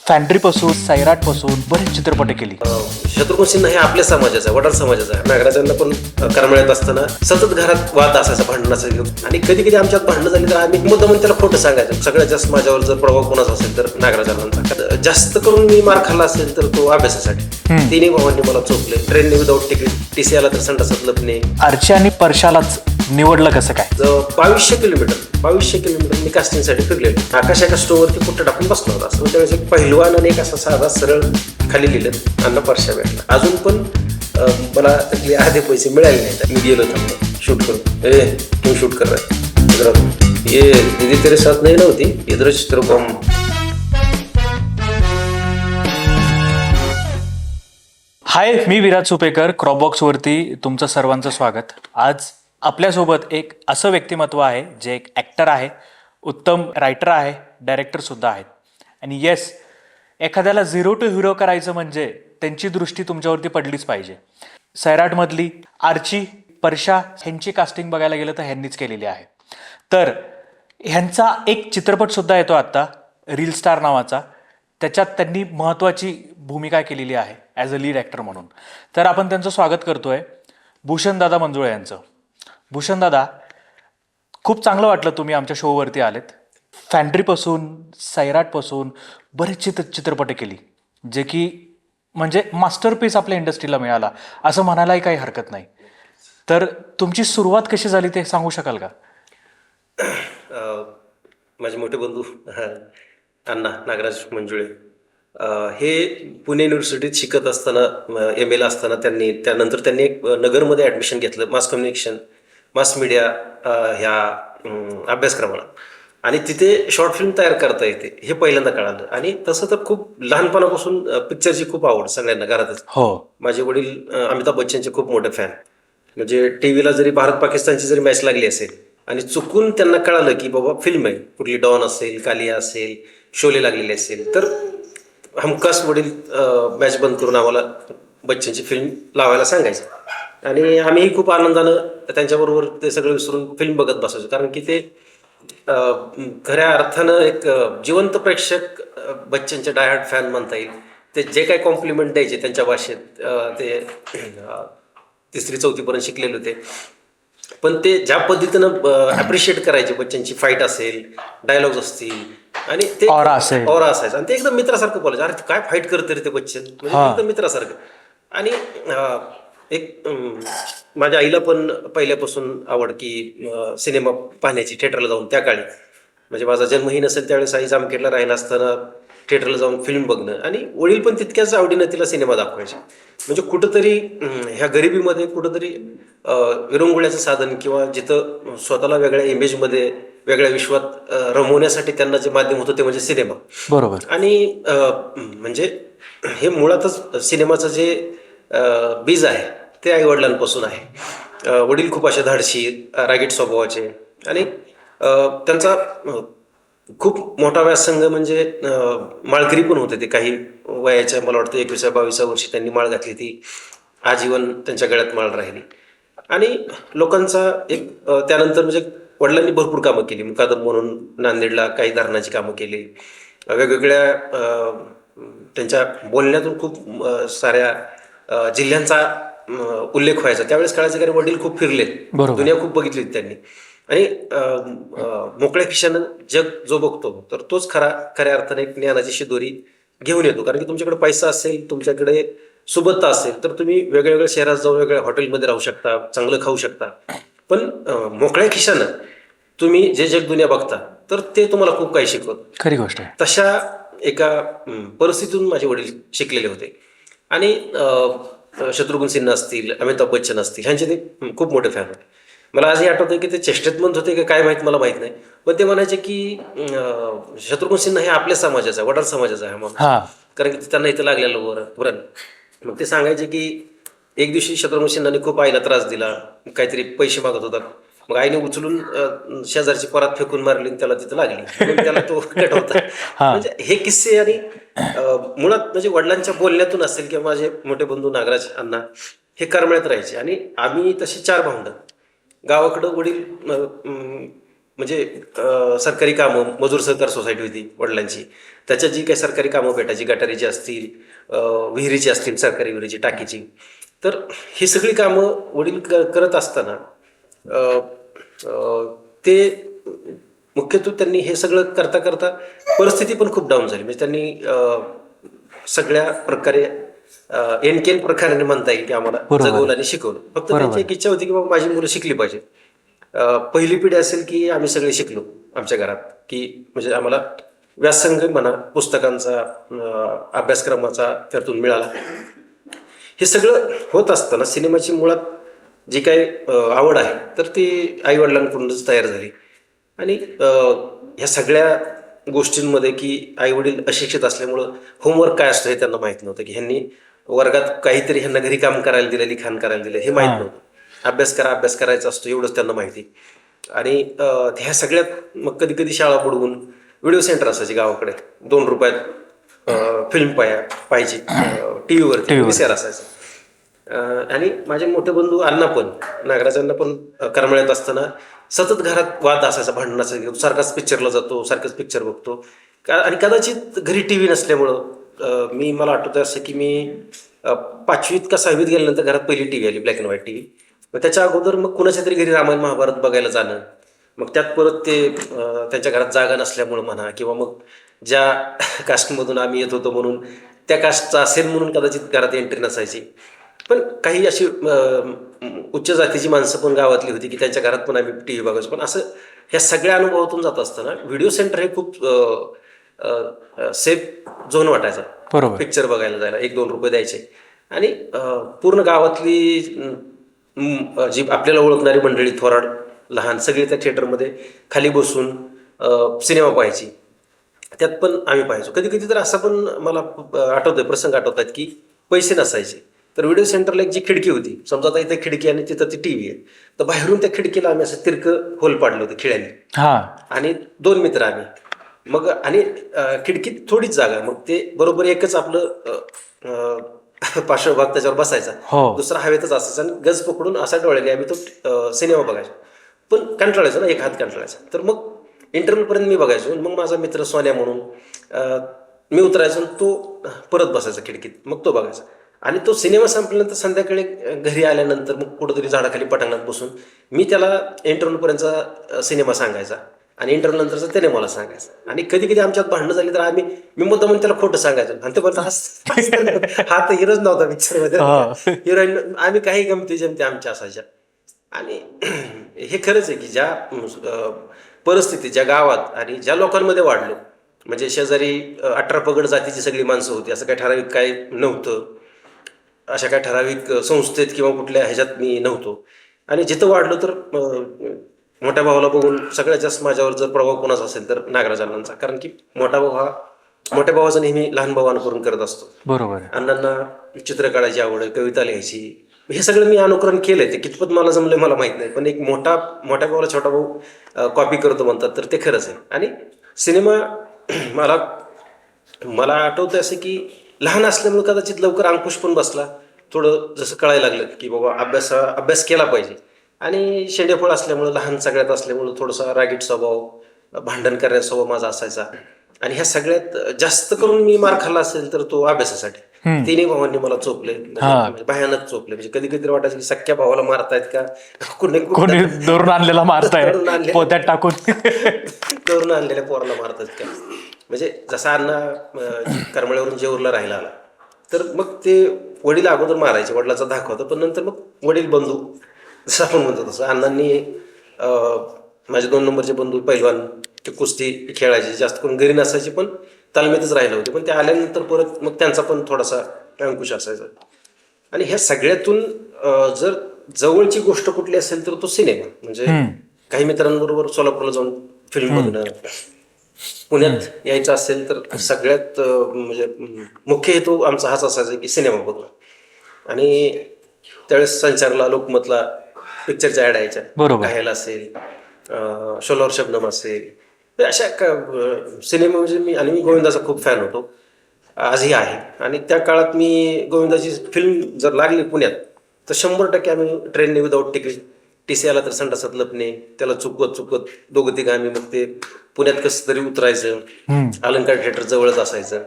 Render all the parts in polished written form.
फॅन्ड्रीपासून सैराटपासून बरेच चित्रपट केली. शत्रुघ्न सिन्हा हे आपल्या समाजाचा आहे, वडार समाजाचा आहे. नागराजांना पण करमळ्यात असताना सतत घरात वाद असायचा, भांडणाचा घेऊन. आणि कधी कधी आमच्यात भांडणं झाली तर आम्ही मुद्दाम त्याला खोटं सांगायचं. सगळ्यात जास्त माझ्यावर जर प्रभाव कोणाचा असेल तर नागराजांचा. जास्त करून मी मार खाल्ला असेल तर तो अभ्यासासाठी. तिन्ही भावांनी मला चोपले. ट्रेनने विदाऊट तिकीट, टीसी आला तर संडासात लपणे. आर्ची आणि परशालाच निवडलं कसं काय? 2200 किलोमीटर मी कास्टिंगसाठी फिरलेलो. आकाश एका स्टोवरती कुठं टाकून बसलो होता. असं त्यावेळेस एक पहिलवान आणि एक असा साधा सरळ खाली लिहिलं अन्न परशा भेटला. अजून पण मला त्यातले अर्धे पैसे मिळाले नाही. मी गेलो होतो शूट करून. तू शूट कर ये दीदी तेरे साथ नाही नव्हती इधर चित्रकॉम. हाय, मी विराज सुपेकर. क्रॉपबॉक्सवरती तुमचं सर्वांचं स्वागत. आज आपल्यासोबत एक असं व्यक्तिमत्व आहे जे एक ॲक्टर आहे, उत्तम रायटर आहे, डायरेक्टरसुद्धा आहेत. आणि येस, एखाद्याला झिरो टू हिरो करायचं म्हणजे त्यांची दृष्टी तुमच्यावरती पडलीच पाहिजे. सैराटमधली आर्ची, परशा ह्यांची कास्टिंग बघायला गेलं तर ह्यांनीच केलेली आहे. तर ह्यांचा एक चित्रपटसुद्धा येतो आत्ता, रील स्टार नावाचा. त्याच्यात त्यांनी महत्त्वाची भूमिका केलेली आहे ॲज अ लीड ॲक्टर म्हणून. तर आपण त्यांचं स्वागत करतोय, भूषणदादा मंजुळे यांचं. भूषणदादा, खूप चांगलं वाटलं तुम्ही आमच्या शोवरती आलेत. फॅन्ड्रीपासून सैराटपासून बरेच चित्रपट केली, जे की म्हणजे मास्टरपीस आपल्या इंडस्ट्रीला मिळाला असं म्हणायलाही काही हरकत नाही. तर तुमची सुरुवात कशी झाली ते सांगू शकाल का? माझे मोठे बंधू अण्णा नागराज मंजुळे हे पुणे युनिव्हर्सिटीत शिकत असताना, MA असताना त्यानंतर त्यांनी एक नगरमध्ये ॲडमिशन घेतलं, मास कम्युनिकेशन, मास मीडिया ह्या अभ्यासक्रमाला. आणि तिथे शॉर्ट फिल्म तयार करता येते हे पहिल्यांदा कळालं. आणि तसं तर खूप लहानपणापासून पिक्चरची खूप आवड सगळ्यांना घरातच. माझे वडील अमिताभ बच्चनचे खूप मोठे फॅन. म्हणजे टीव्हीला जरी भारत पाकिस्तानची जरी मॅच लागली असेल आणि चुकून त्यांना कळालं की बाबा फिल्म आहे, कुठली डॉन असेल, कालिया असेल, शोले लागलेली असेल, तर हमखास वडील मॅच बंद करून आम्हाला बच्चनची फिल्म लावायला सांगायचे. आणि आम्हीही खूप आनंदानं त्यांच्याबरोबर ते सगळं विसरून फिल्म बघत बसायचो. कारण की ते खऱ्या अर्थानं एक जिवंत प्रेक्षक, बच्चनचे डायहार्ड फॅन म्हणता येईल. ते जे काही कॉम्प्लिमेंट द्यायचे त्यांच्या भाषेत, ते 3री 4थीपर्यंत शिकलेले होते. पण ते ज्या पद्धतीनं ॲप्रिशिएट करायचे, बच्चनची फाईट असेल, डायलॉग्स असतील, आणि ते ऑरा असायचं. आणि ते एकदम मित्रासारखं बोलायचं. अरे काय फाईट करते रे ते बच्चन, म्हणजे एकदम मित्रासारखं. आणि एक माझ्या आईला पण पहिल्यापासून आवड की सिनेमा पाहण्याची, थिएटरला जाऊन. त्या काळी म्हणजे माझा जन्मही नसेल त्यावेळेस आई जामखेडला राहिला असताना थिएटरला जाऊन फिल्म बघणं. आणि वडील पण तितक्याच आवडीनं तिला सिनेमा दाखवायचे. म्हणजे कुठंतरी ह्या गरिबीमध्ये कुठंतरी विरंगुळ्याचं साधन, किंवा जिथं स्वतःला वेगळ्या इमेजमध्ये, वेगळ्या विश्वात रमवण्यासाठी त्यांना जे माध्यम होतं ते म्हणजे सिनेमा. बरोबर. आणि म्हणजे हे मुळातच सिनेमाचं जे बीज आहे ते आई वडिलांपासून आहे. वडील खूप असे धाडशी, रागीट स्वभावाचे. आणि त्यांचा खूप मोठा व्यासंग म्हणजे माळकरी पण होते ते. काही वयाच्या, मला वाटतं 21-22 वर्षी त्यांनी माळ घातली, ती आजीवन त्यांच्या गळ्यात माळ राहिली. आणि लोकांचा एक त्यानंतर म्हणजे वडिलांनी भरपूर कामं केली. मुकादम म्हणून नांदेडला काही धरणाची कामं केली. वेगवेगळ्या त्यांच्या बोलण्यातून खूप साऱ्या जिल्ह्यांचा उल्लेख व्हायचा. त्यावेळेस कळायचं की वडील खूप फिरले, दुनिया खूप बघितली त्यांनी. आणि मोकळ्या खिशानं जग जो बघतो तर तोच खऱ्या अर्थाने एक ज्ञानाची शिदोरी घेऊन येतो. कारण की तुमच्याकडे पैसा असेल, तुमच्याकडे सुबत्ता असेल, तर तुम्ही वेगवेगळ्या शहरात जाऊन वेगळ्या हॉटेलमध्ये राहू शकता, चांगलं खाऊ शकता. पण मोकळ्या खिशानं तुम्ही जे जग दुनिया बघता तर ते तुम्हाला खूप काही शिकवतं. खरी गोष्ट आहे. तशा एका परिस्थितीतून माझे वडील शिकलेले होते. आणि शत्रुघ्न सिन्हा असतील, अमिताभ बच्चन असतील, ह्यांचे ते खूप मोठे फॅन होते. मला आजही आठवतं की ते चेष्टेत म्हणत होते की काय माहीत, मला माहीत नाही. पण ते म्हणायचे की शत्रुघ्न सिन्हा हे आपल्या समाजाचा आहे, वडार समाजाचा आहे म्हणून. कारण की त्यांना इथं लागलेलं वरण. मग ते सांगायचे की एक दिवशी शत्रुघ्न सिन्हाने खूप आईला त्रास दिला, काहीतरी पैसे मागत होता. मग आईने उचलून शेजारची परात फेकून मारली आणि त्याला तिथं लागली, म्हणून त्याला तो कट होता. म्हणजे हे किस्से आणि मुळात म्हणजे वडिलांच्या बोलण्यातून असेल किंवा माझे मोठे बंधू नागराज अण्णा हे करमळ्यात राहायचे. आणि आम्ही तशी 4 भावंड. गावाकडं वडील म्हणजे सरकारी कामं, मजूर सहकार सोसायटी होती वडिलांची, त्याच्यात जी काही सरकारी कामं भेटायची, गटारीची असतील, विहिरीची असतील, सरकारी विहिरीची, टाकीची, तर ही सगळी कामं वडील करत असताना ते मुख्यत्वे त्यांनी हे सगळं करता करता परिस्थिती पण खूप डाऊन झाली. म्हणजे त्यांनी सगळ्या प्रकारे एनकेन प्रकाराने म्हणता येईल की आम्हाला जगवलं आणि शिकवलं. फक्त त्यांची एक इच्छा होती की बाबा माझी मुलं शिकली पाहिजे. पहिली पिढी असेल की आम्ही सगळे शिकलो आमच्या घरात, की म्हणजे आम्हाला व्यासंग म्हणा, पुस्तकांचा, अभ्यासक्रमाचा त्यातून मिळाला. हे सगळं होत असताना सिनेमाची मुळात जी काही आवड आहे तर ती आईवडिलांकडूनच तयार झाली. आणि ह्या सगळ्या गोष्टींमध्ये की आईवडील अशिक्षित असल्यामुळं होमवर्क काय असतं हे त्यांना माहीत नव्हतं, की ह्यांनी वर्गात काहीतरी ह्यांना घरी काम करायला दिलं, लिखाण करायला दिलं, हे माहीत नव्हतं. अभ्यास करायचा असतो एवढंच त्यांना माहिती. आणि ह्या सगळ्यात मग कधी कधी शाळा बुडवून व्हिडिओ सेंटर असायची गावाकडे, 2 रुपयात फिल्म पाहायची टीव्हीवरती, विसेर असायचं. आणि माझे मोठे बंधू अण्णा पण, नागराजांना पण करमळ्यात असताना सतत घरात वाद असायचा, भांडण असायचं, सारखाच पिक्चरला जातो, सारखंच पिक्चर बघतो. आणि कदाचित घरी टीव्ही नसल्यामुळं मला आठवतं असं की मी 5वीत का 6वीत गेल्यानंतर घरात पहिली टीव्ही आली, ब्लॅक अँड व्हाईट टीव्ही. मग त्याच्या अगोदर मग कुणाच्या तरी घरी रामायण महाभारत बघायला जाणं, मग त्यात परत ते त्यांच्या घरात जागा नसल्यामुळं म्हणा, किंवा मग ज्या कास्टमधून आम्ही येत होतो म्हणून त्या कास्टचा असेल म्हणून कदाचित घरात एंट्री नसायची. पण काही अशी उच्च जातीची माणसं पण गावातली होती की त्यांच्या घरात पण आम्ही टी व्ही बघायचो. पण असं ह्या सगळ्या अनुभवातून जात असताना व्हिडिओ सेंटर हे खूप सेफ झोन वाटायचा. पिक्चर बघायला जायला 1-2 रुपये द्यायचे आणि पूर्ण गावातली जी आपल्याला ओळखणारी मंडळी, थोराड, लहान, सगळी त्या थिएटरमध्ये खाली बसून सिनेमा पाहायची. त्यात पण आम्ही पाहायचो. कधी कधी तर असं पण मला आठवतंय, प्रसंग आठवतात की पैसे नसायचे तर व्हिडिओ सेंटरला एक जी खिडकी होती, समजा आता इथे खिडकी आणि तिथं ती टीव्ही आहे, तर बाहेरून त्या खिडकीला आम्ही असं तिरकं होल पाडलं होतं खिळ्याने, आणि 2 मित्र आम्ही. मग आणि खिडकीत थोडीच जागा, मग ते बरोबर एकच आपलं पार्श्वभाग त्याच्यावर बसायचा, दुसरा हवेतच असायचा, आणि गज पकडून असा डोळ्याने आम्ही तो सिनेमा बघायचो. पण कंटाळायचो ना, एक हात कंटाळायचा. तर मग इंटरव्ह्यूपर्यंत मी बघायचो. मग माझा मित्र सोन्या म्हणून मी उतरायचो आणि तो परत बसायचा खिडकीत, मग तो बघायचा. आणि तो सिनेमा संपल्यानंतर संध्याकाळी घरी आल्यानंतर मग कुठंतरी झाडाखाली पटांगणात बसून मी त्याला इंटरव्ह्यूपर्यंतचा सिनेमा सांगायचा आणि इंटरव्ह्यू नंतरचा त्याने मला सांगायचं. आणि कधी कधी आमच्यात भांडणं झाली तर मी मुद्दा म्हणून त्याला खोटं सांगायचं, आणि ते बोलतो हा तर हिरोच नव्हता पिक्चरमध्ये, हिरोईन. आम्ही काही गमती जमती आमच्या असायच्या. आणि हे खरंच आहे की ज्या परिस्थिती, ज्या गावात आणि ज्या लोकांमध्ये वाढलो, म्हणजे शेजारी 18 पगड जातीची सगळी माणसं होती, असं काही ठराविक काही नव्हतं, अशा काही ठराविक संस्थेत किंवा कुठल्या ह्याच्यात मी नव्हतो. आणि जिथं वाढलो तर मोठ्या भावाला बघून सगळ्यात जास्त माझ्यावर जर प्रभाव कोणाचा असेल तर नागराजांचा, कारण की मोठा भाऊ हा मोठ्या भावाचा नेहमी लहान भावांकडून करत असतो. बरोबर. अण्णांना चित्र काढायची आवड, कविता लिहायची, हे सगळं मी अनुकरण केलंय. ते कितपत मला जमलंय मला माहित नाही, पण एक मोठ्या भावाला छोटा भाऊ कॉपी करतो म्हणतात, तर ते खरंच आहे. आणि सिनेमा मला आठवतं असं की लहान असल्यामुळे कदाचित लवकर अंकुश पण बसला, थोडं जसं कळायला लागलं की बाबा अभ्यास केला पाहिजे. आणि शेंडेफळ असल्यामुळं, लहान सगळ्यात असल्यामुळं थोडासा रागीट स्वभाव, भांडण करण्याचा स्वभाव माझा असायचा. आणि ह्या सगळ्यात जास्त करून मी मार खाल्ला असेल तर तो अभ्यासासाठी. 3 भावांनी मला चोपले, म्हणजे भयानक चोपले. म्हणजे कधी कधी वाटायचं की सख्या भावाला मारतायत का कोणी धरून आणलेला मारताय, पोत्यात टाकून धरून आणलेल्या पोराला मारतात का. म्हणजे जसा अण्णा करमळ्यावरून जेऊरला राहायला आला तर मग ते वडील अगोदर मारायचे, वडिलाचा धाक होता, पण नंतर मग वडील बंधू जसं आपण म्हणतो तसं अण्णांनी माझे 2 नंबरचे बंधू पैलवान, ते कुस्ती खेळायचे, जास्त करून घरी नसायचे पण तालमीतच राहिले होते. पण ते आल्यानंतर परत मग त्यांचा पण थोडासा अंकुश असायचा. आणि ह्या सगळ्यातून जर जवळची गोष्ट कुठली असेल तर तो सिनेमा. म्हणजे काही मित्रांबरोबर सोलापूरला जाऊन फिल्म बघणं, पुण्यात यायचं असेल तर सगळ्यात म्हणजे मुख्य हेतू आमचा हाच असायचा की सिनेमा बघणं. आणि त्यावेळेस संचारला, लोकमतला पिक्चरच्या ऍड यायच्या, बरोबर. घायल असेल, शोलावर शबनम असेल, तर अशा सिनेमा म्हणजे मी गोविंदाचा खूप फॅन होतो, आजही आहे. आणि त्या काळात मी गोविंदाची फिल्म जर लागली पुण्यात तर 100% आम्ही ट्रेनने विदाऊट तिकीट, TC आला तर संडासात लपणे, त्याला चुकवत चुकवत दोघं तिघं आम्ही मग ते पुण्यात कसं तरी उतरायचं. अलंकार थिएटर जवळच असायचं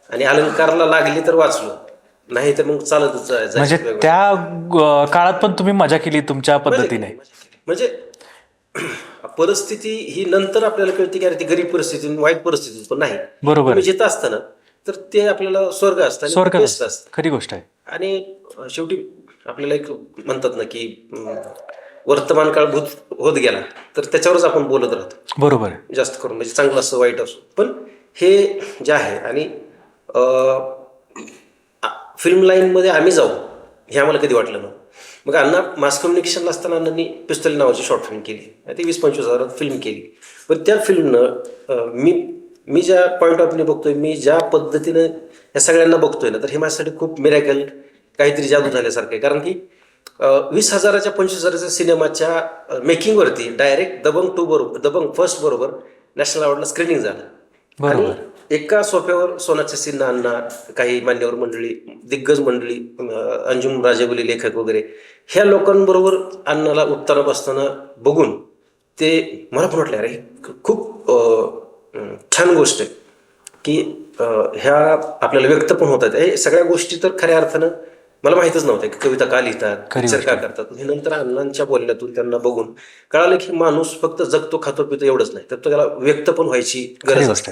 आणि अलंकारला लागली तर वाचलो, नाही तर मग चालतच म्हणजे जायचं. त्या काळात पण तुम्ही मजा केली तुमच्या पद्धतीने. म्हणजे परिस्थिती ही नंतर आपल्याला कळते की अरे ती गरीब परिस्थिती, वाईट परिस्थिती पण नाही. बरोबर. तुम्ही जिथं असताना तर ते आपल्याला स्वर्ग असतं, स्वर्ग बेस्ट असतं. खरी गोष्ट आहे. आणि शेवटी आपल्याला एक म्हणतात ना की वर्तमान काळ भूत होत गेला तर त्याच्यावरच आपण बोलत राहतो. बरोबर. जास्त करून म्हणजे चांगलं असं वाईट असो. पण हे जे आहे आणि फिल्म लाईनमध्ये आम्ही जाऊ हे आम्हाला कधी वाटलं नव्हतं. मग अण्णा मास कम्युनिकेशनला असताना अण्णांनी पिस्तूल नावाची शॉर्ट फिल्म केली, ती 20-25 हजारात फिल्म केली. पण त्या फिल्मनं मी ज्या पॉईंट ऑफ व्ह्यू बघतोय, मी ज्या पद्धतीनं या सगळ्यांना बघतोय ना, तर हे माझ्यासाठी खूप मिरॅकल, काहीतरी जादू झाल्यासारखं आहे. कारण की 20,000च्या 25,000च्या सिनेमाच्या मेकिंगवरती डायरेक्ट दबंग 2 बरोबर, दबंग फर्स्ट बरोबर नॅशनल अवॉर्डला स्क्रीनिंग झालं. आणि एका सोफ्यावर सोनाचे सिन्हा अण्णा, काही मान्यवर मंडळी, दिग्गज मंडळी, अंजुम राजेबली लेखक वगैरे, ह्या लोकांबरोबर अण्णाला उठताना बसताना बघून ते मला पण वाटलं अरे खूप छान गोष्ट आहे की ह्या आपल्याला व्यक्त पण होतात. हे सगळ्या गोष्टी तर खऱ्या अर्थानं मला माहितच नव्हतं की कविता का लिहितात, पिक्चर का करतात. हे नंतर अण्णांच्या बोलण्यातून त्यांना बघून कळालं की माणूस फक्त जगतो, खातो, पितो एवढंच नाही, तर त्याला व्यक्त पण व्हायची गरज असते.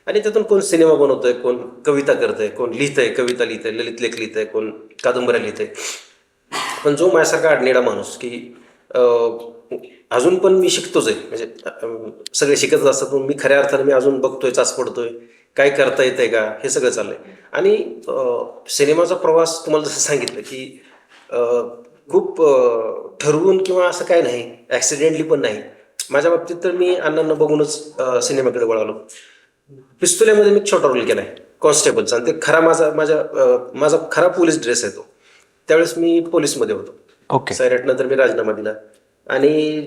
आणि त्यातून कोण सिनेमा बनवतोय, कोण कविता करतंय, कोण लिहितंय, कविता लिहितंय, ललित लेख लिहितंय, कोण कादंबऱ्या लिहितंय. पण जो माझ्यासारखा आडनेडा माणूस की अजून पण मी शिकतोच आहे, म्हणजे सगळे शिकतच असतात, पण मी खऱ्या अर्थानं मी अजून बघतोय, चाच पडतोय, काय करता येतंय का, हे सगळं चाललंय. आणि सिनेमाचा प्रवास तुम्हाला जसं सांगितलं की खूप ठरवून किंवा असं काय नाही, ॲक्सिडेंटली पण नाही. माझ्या बाबतीत तर मी अण्णांना बघूनच सिनेमाकडे वळालो. पिस्तुल्यामध्ये मी छोटा रोल केला आहे कॉन्स्टेबलचा, आणि ते खरा माझा खरा पोलीस ड्रेस आहे तो. त्यावेळेस मी पोलीसमध्ये होतो. ओके. सैराट नंतर मी राजीनामा दिला आणि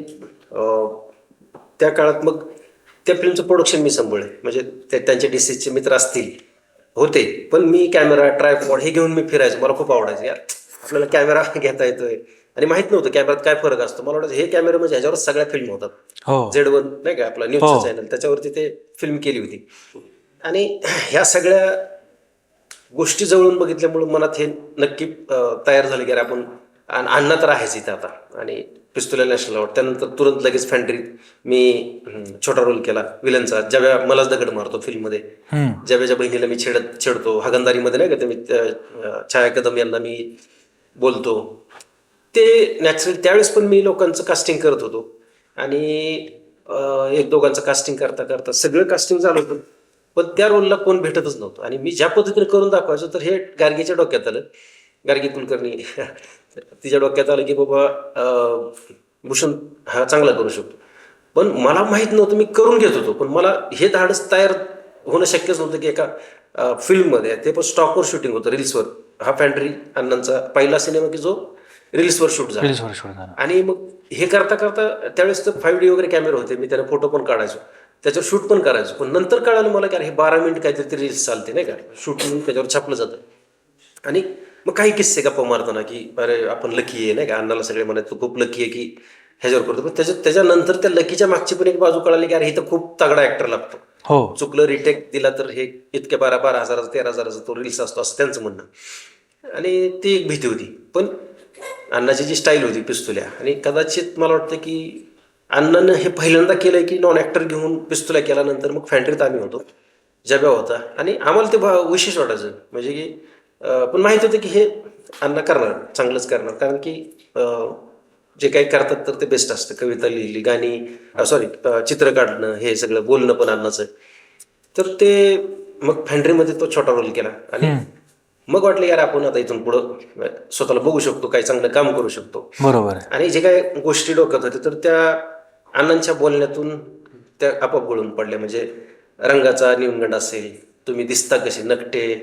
त्या काळात मग त्या फिल्मचं प्रोडक्शन मी सांभाळले. म्हणजे त्यांचे DCचे मित्र असतील होते, पण मी कॅमेरा, ट्रायपॉड हे घेऊन मी फिरायचो. मला खूप आवडायचं यार, आपल्याला कॅमेरा घेता येतोय. आणि माहित नव्हतं कॅमेऱ्यात काय फरक असतो. मला वाटायचं हे कॅमेरा म्हणजे ह्याच्यावरच सगळ्या फिल्म होतात. Z1 नाही का आपला न्यूजचा चॅनल, त्याच्यावरती ते फिल्म केली होती. आणि ह्या सगळ्या गोष्टी जवळून बघितल्यामुळे मनात हे नक्की तयार झालं की अरे आपण अण्णा तर आहेच इथे आता. आणि पिस्तुल्या नॅशनल अवॉर्ड, त्यानंतर तुरंत लगेच फॅन्ड्रीत मी छोटा रोल केला विलनचा. ज्यावेळा मलाच दगड मारतो फिल्ममध्ये, ज्यावेळेच्या बहिणीला मी छेडतो, हागंदारीमध्ये नाही का, ते छाया कदम यांना मी बोलतो. ते नॅचरल. त्यावेळेस पण मी लोकांचं कास्टिंग करत होतो आणि एक दोघांचं कास्टिंग करता करता सगळं कास्टिंग झालं होतं, पण त्या रोलला कोण भेटतच नव्हतं. आणि मी ज्या पद्धतीने करून दाखवायचो तर हे गार्गीच्या डोक्यात आलं, गार्गी कुलकर्णी तिच्या डोक्यात आलं की बाबा भूषण हा चांगला करू शकतो. पण मला माहीत नव्हतं, मी करून घेत होतो, पण मला हे धाडस तयार होणं शक्यच नव्हतं की एका फिल्ममध्ये, ते पण स्टॉकवर शूटिंग होतं, रील्सवर. हा फॅन्ड्री अण्णांचा पहिला सिनेमा की जो रील्सवर शूट झाला. आणि मग हे करता करता त्यावेळेस तर 5D वगैरे कॅमेरे होते, मी त्याला फोटो पण काढायचो, त्याच्यावर शूट पण करायचो. पण नंतर कळालं मला की अरे हे 12 मिनिट काहीतरी रील्स चालते नाही का, शूट म्हणून त्याच्यावर छापलं जातं. आणि मग काही किस्से गप्पा मारताना की अरे आपण लकी आहे नाही का, अण्णाला सगळे म्हणत तू खूप लकी आहे की ह्याच्यावर करतो. पण त्याच्यानंतर त्या लकीच्या मागची पण एक बाजू कळाली की अरे हे तर खूप तगडा ऍक्टर लागतो. चुकलं रिटेक दिला तर हे इतक्या 12,000 13,000 तो रील्स असतो असं त्यांचं म्हणणं. आणि ती एक भीती होती. पण अण्णाची जी स्टाईल होती पिस्तुल्या, आणि कदाचित मला वाटतं की अण्णानं हे पहिल्यांदा केलंय की नॉन ऍक्टर घेऊन पिस्तुल्या केल्यानंतर मग फॅन्ड्रीत आम्ही होतो, जब्या होता. आणि आम्हाला ते विशेष वाटायचं, म्हणजे की पण माहित होतं की हे अण्णा करणार, चांगलंच करणार. कारण की जे काही करतात तर ते बेस्ट असतं. कविता लिहिली, गाणी, चित्र काढणं, हे सगळं बोलणं पण अण्णाचं. तर ते मग फॅन्ड्रीमध्ये तो छोटा रोल केला आणि मग वाटलं यार आपण आता इथून पुढं स्वतःला बघू शकतो, काही चांगलं काम करू शकतो. बरोबर. आणि जे काही गोष्टी डोक्यात होत्या तर त्या अण्णांच्या बोलण्यातून त्या आपोआप गळून पडल्या. म्हणजे रंगाचा न्यूनगंड असेल, तुम्ही दिसता कसे नकटे,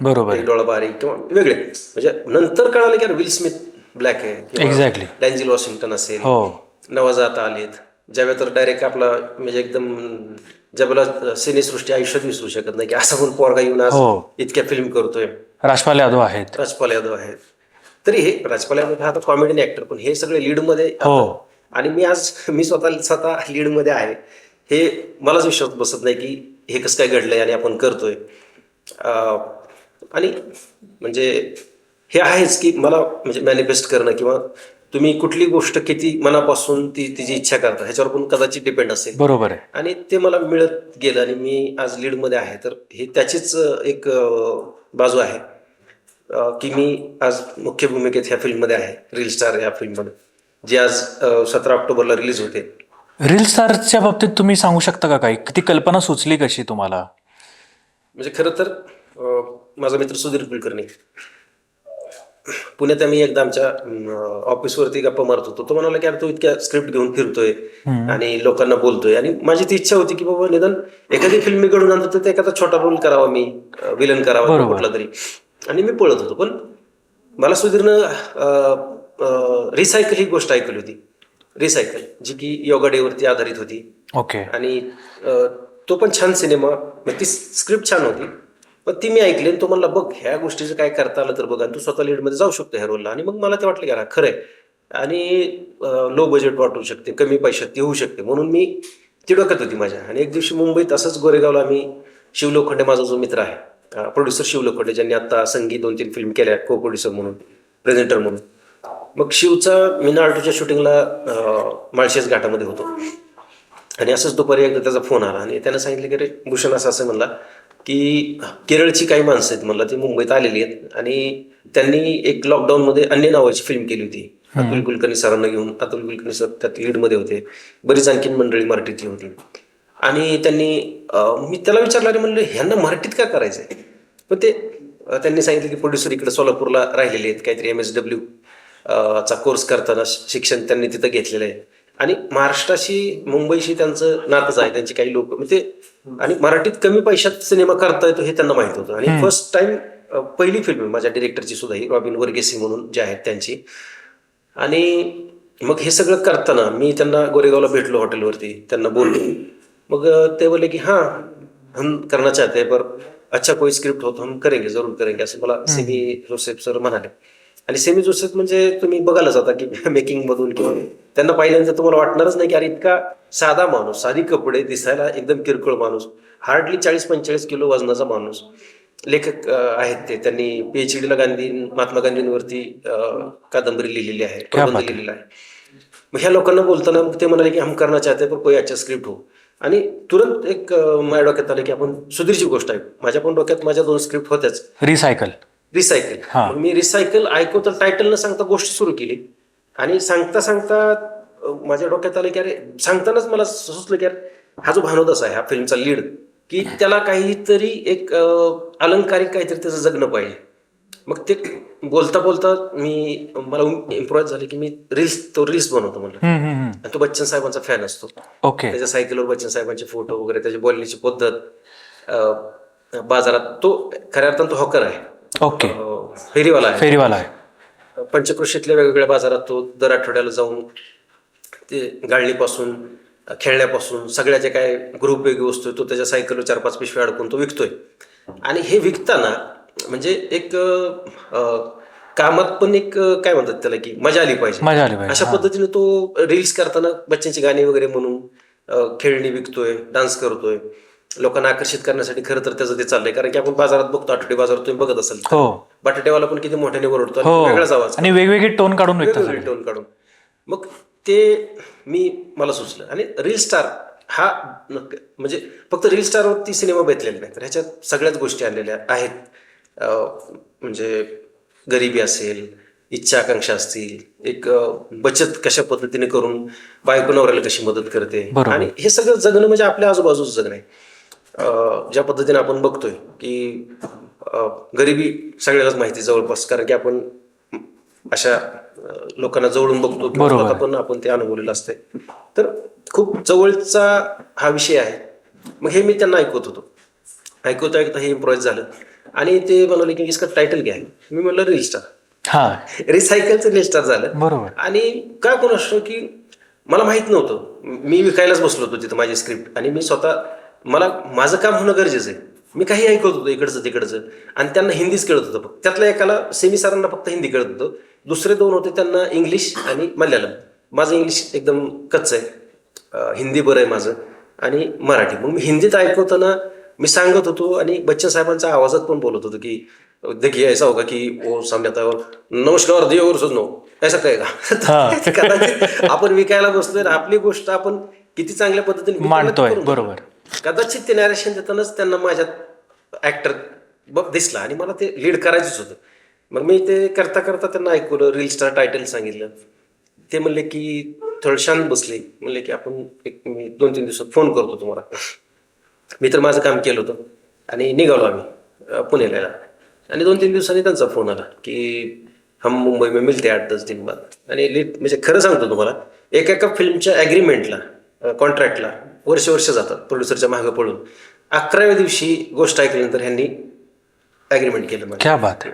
बरोबर, डोळा बारीक किंवा वेगळे. म्हणजे नंतर कळालं की यार विल स्मिथ ब्लॅक आहे किंवा Exactly. डेन्झिल वॉशिंग्टन असेल, हो नवाजात आलेत, ज्यावेळेस तर डायरेक्ट आपला म्हणजे एकदम ज्यावेळेला सिनेसृष्टी आयुष्यात विसरू शकत नाही की असा पण पोरगा येऊन आज हो. इतक्या फिल्म करतोय. राजपाल यादव आहेत. राजपाल यादव आहेत. तरी हे राजपाल यादव हा आता कॉमेडियन ऍक्टर, पण हे सगळे लीडमध्ये हो. आणि मी स्वतः लीडमध्ये आहे. हे मलाच विश्वास बसत नाही की हे कसं काय घडलंय आणि आपण करतोय. आणि म्हणजे हे आहेच की मला म्हणजे मॅनिफेस्ट करणं किंवा तुम्ही कुठली गोष्ट किती मनापासून तिची इच्छा करता ह्याच्यावर पण कदाचित डिपेंड असेल. बरोबर आहे. आणि ते मला मिळत गेलं आणि मी आज लीडमध्ये आहे. तर हे त्याचीच एक बाजू आहे की मी आज मुख्य भूमिकेत ह्या फिल्ममध्ये आहे, रील स्टार या फिल्ममध्ये, जी आज 17 ऑक्टोबरला रिलीज होते. रील स्टारच्या बाबतीत तुम्ही सांगू शकता का काही, ती कल्पना सुचली कशी तुम्हाला? म्हणजे खरं तर माझा मित्र सुधीर कुलकर्णी, पुण्यात आम्ही एकदा आमच्या ऑफिसवरती गप्पा मारत होतो. तो म्हणाला की अरे तू इतक्या स्क्रिप्ट घेऊन फिरतोय आणि लोकांना बोलतोय, आणि माझी ती इच्छा होती की बाबा निदान एखादी फिल्म मी घडून आणतो तर ते एखादा छोटा रोल करावा, मी विलन करावा किंवा कुठला तरी. आणि मी पळत होतो. पण मला सुधीरनं रिसायकल ही गोष्ट ऐकली होती, रिसायकल, जी की योगा डेवरती आधारित होती. ओके. आणि तो पण छान सिनेमा, ती स्क्रिप्ट छान होती. पण ती मी ऐकली आणि तो म्हणला बघ ह्या गोष्टीचं काय करता आलं तर बघ, आणि तू स्वतः लीडमध्ये जाऊ शकतो ह्या रोलला. आणि मग मला ते वाटलं की अरे खरंय, आणि लो बजेट वाटू शकते, कमी पैशात ती होऊ शकते, म्हणून मी ती डोक्यात होती माझ्या. आणि एक दिवशी मुंबईत असंच गोरेगावला आम्ही, शिव लोखंडे माझा जो मित्र आहे, प्रोड्युसर शिव लोखंडे, ज्यांनी आता संगीत 2-3 फिल्म केल्या को प्रोड्युसर म्हणून, प्रेझेंटर म्हणून. मग शिवचा मी नाल्टोच्या शूटिंगला माळशेज घाटामध्ये होतो. आणि असंच दुपारी एकदा त्याचा फोन आला आणि त्यानं सांगितलं की रे भूषण असं म्हणला की केरळची काही माणसं आहेत म्हणला, ती मुंबईत आलेली आहेत आणि त्यांनी एक लॉकडाऊनमध्ये अन्य नावाची फिल्म केली होती अतुल कुलकर्णी सरांना घेऊन. अतुल कुलकर्णी सर त्यात लीडमध्ये होते, बरीच आणखीन मंडळी मराठीतली होती. आणि त्यांनी मी त्याला विचारलं आणि म्हणलं ह्यांना मराठीत का करायचंय. पण त्यांनी सांगितलं की प्रोड्युसर इकडे सोलापूरला राहिलेले आहेत, काहीतरी MSW चा कोर्स करताना शिक्षण त्यांनी तिथं घेतलेलं आहे, आणि महाराष्ट्राशी मुंबईशी त्यांचं नातंच आहे, त्यांची काही लोक म्हणजे, आणि मराठीत कमी पैशात सिनेमा करता येतो हे त्यांना माहित होतं. आणि फर्स्ट टाइम पहिली फिल्म माझ्या डिरेक्टरची सुद्धा ही, रॉबिन वर्गेसी म्हणून जे आहेत त्यांची. आणि मग हे सगळं करताना मी त्यांना गोरेगावला भेटलो हॉटेलवरती, त्यांना बोललो. मग ते बोलले की हाँ हम करना चाहते हैं पर अच्छा कोई स्क्रिप्ट हो तो हम करेंगे, जरूर करेंगे, असं मला सेमी जोसेफ सर म्हणाले. आणि सेमी जोसेफ म्हणजे तुम्ही बघायलाच आता की मेकिंग मधून किंवा त्यांना पाहिल्यानंतर तुम्हाला वाटणारच नाही की अरे इतका साधा माणूस, साधी कपडे, दिसायला एकदम किरकोळ माणूस, हार्डली 40-45 किलो वजनाचा माणूस. लेखक आहेत ते, त्यांनी PhD ला महात्मा गांधींवरती कादंबरी लिहिलेली आहे, प्रबंध लिहिलेला आहे. मग ह्या लोकांना बोलताना ते म्हणाले की हम करना चाहते पण कोई अच्छा स्क्रिप्ट हो. आणि तुरंत एक माझ्या डोक्यात आलं की आपण सुधीरची गोष्ट आहे. माझ्या पण डोक्यात माझ्या 2 स्क्रिप्ट होत्याच, रिसायकल. मग मी रिसायकल ऐकवतं टायटल न सांगता गोष्ट सुरू केली. आणि सांगता माझ्या डोक्यात आलं की अरे सांगतानाच मला सुचलं की अरे हा जो भानुदास आहे, हा फिल्मचा लीड, की त्याला काहीतरी एक अलंकारिक काहीतरी त्याचं जगणं पाहिजे. मग ते बोलता बोलता मला इम्प्रोवाइज झाले की मी रील्स बनवतो म्हणलं. आणि तो बच्चन साहेबांचा फॅन असतो. ओके. त्याच्या सायकलवर बच्चन साहेबांचे फोटो वगैरे, त्याची बोलण्याची पद्धत, बाजारात तो खऱ्या अर्थानं तो हॉकर आहे. ओके. फेरीवाला आहे. पंचक्रोशीतल्या वेगवेगळ्या बाजारात तो दर आठवड्याला जाऊन ते गाळणीपासून, खेळण्यापासून, सगळ्या जे काय गृहोपयोगी वस्तू तो त्याच्या सायकलवर 4-5 पिशव्या अडकून तो विकतोय. आणि हे विकताना म्हणजे एक कामात पण एक काय म्हणतात त्याला की मजा आली पाहिजे, अशा पद्धतीने तो रील्स करताना बच्चनची गाणी वगैरे म्हणून खेळणी विकतोय, डान्स करतोय, लोकांना आकर्षित करण्यासाठी. खरं तर त्याचं ते चाललंय, कारण की आपण बाजारात बघतो, आठवडी बाजारात तुम्ही बघत असाल, बटाटेवाला पण किती मोठ्याने ओरडतो, वेगळाच आवाज आणि वेगवेगळे टोन काढून. मग ते मला सुचलं. आणि रील स्टार हा म्हणजे फक्त रील स्टारवरती सिनेमा बेतलेला नाही, तर ह्याच्यात सगळ्याच गोष्टी आणलेल्या आहेत. म्हणजे गरिबी असेल, इच्छा आकांक्षा असतील, एक बचत कशा पद्धतीने करून बायको नवऱ्याला कशी मदत करते, आणि हे सगळं जगणं म्हणजे आपल्या आजूबाजूचं जगणं आहे. ज्या पद्धतीने आपण बघतोय की गरिबी सगळ्यालाच माहिती जवळपास, कारण की आपण अशा लोकांना जवळून बघतो किंवा पण आपण ते अनुभवलेलं असतंय. तर खूप जवळचा हा विषय आहे. मग हे मी त्यांना ऐकवता हे इम्प्रोवाइज झालं. आणि ते म्हणाले की इसका टायटल क्या है. मी म्हणलं रील स्टार. हा रिसायकलचं लिस्टार झालं. बरोबर. आणि काय कोण असतो की मला माहित नव्हतं, मी विकायलाच बसलो होतो तिथं माझी स्क्रिप्ट, आणि मी स्वतः मला माझं काम होणं गरजेचं आहे. मी काही ऐकत होतो इकडचं तिकडचं, आणि त्यांना हिंदीच कळत होतं फक्त. त्यातल्या एकाला सेमी सरांना फक्त हिंदी कळत होतं, दुसरे दोन होते त्यांना इंग्लिश आणि मल्याळम. माझं इंग्लिश एकदम कच्चं आहे, हिंदी बरं आहे माझं, आणि मराठी. मग मी हिंदीत ऐकवताना मी सांगत होतो, आणि बच्चन साहेबांच्या आवाजात पण बोलत होतो की देखिए ऐसा होगा की वो सामने आता नमस्कार दियो और सुनो ऐसा कळेगा. कदाचित आपण विकायला बसलोय, आपली गोष्ट आपण किती चांगल्या पद्धतीने विकायला मांडतोय. करून बरोबर. कदाचित ते नॅरेशन देतानाच त्यांना माझ्यात ऍक्टर दिसला, आणि मला ते लीड करायचंच होतं. मग मी ते करता करता त्यांना ऐकवलं, रील स्टार टायटल सांगितलं. ते म्हणले की थोडं शांत बसले, म्हणले की आपण मी 2-3 दिवसात फोन करतो तुम्हाला. मी तर माझं काम केलं होतं आणि निघालो आम्ही पुण्याला. आणि 2-3 दिवसांनी त्यांचा फोन आला की हम मुंबई में मिलते 8-10 दिन बाद. आणि म्हणजे खरं सांगतो तुम्हाला, एका फिल्मच्या ॲग्रीमेंटला, कॉन्ट्रॅक्टला वर्ष जातात प्रोड्युसरच्या मागं पडून. 11व्या दिवशी गोष्ट ऐकल्यानंतर ह्यांनी ॲग्रीमेंट केलं मला. क्या बात आहे.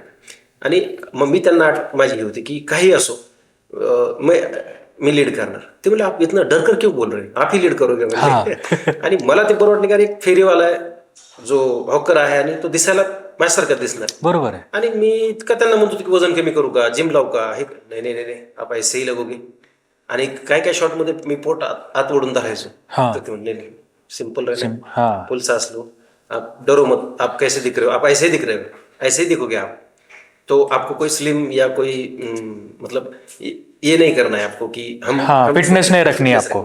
आणि मग मी त्यांना माझी ही होती की काही असो, मी लीड करणार. ते म्हणजे आप इतना डर कर क्यों बोल रहे, आप ही लीड करोगे म्हणजे. आणि मला ते बरोबर नाही, कारण एक फेरीवाला आहे जो हॉकर आहे, आणि तो दिसायला माझ्यासारखा दिसणार. बरोबर आहे. आणि मी इतका त्यांना म्हणतो की वजन कमी करू का, जिम लावू का, हे नाही नाही नाही आप ऐसे ही लगोगे. आणि काय शॉटमध्ये मी पोट आत ओढून धरायचो. तर ते म्हणले सिंपल रहना, फुल सांस लो, आप डरो मत, आप कैसे दिख रहे हो, आप ऐसे ही दिख रहे हो, ऐसे ही दिखोगे आप. तो आपको कोई स्लिम या कोई मतलब ये नहीं करना है आपको की हम फिटनेस नाही रखनी है आपको.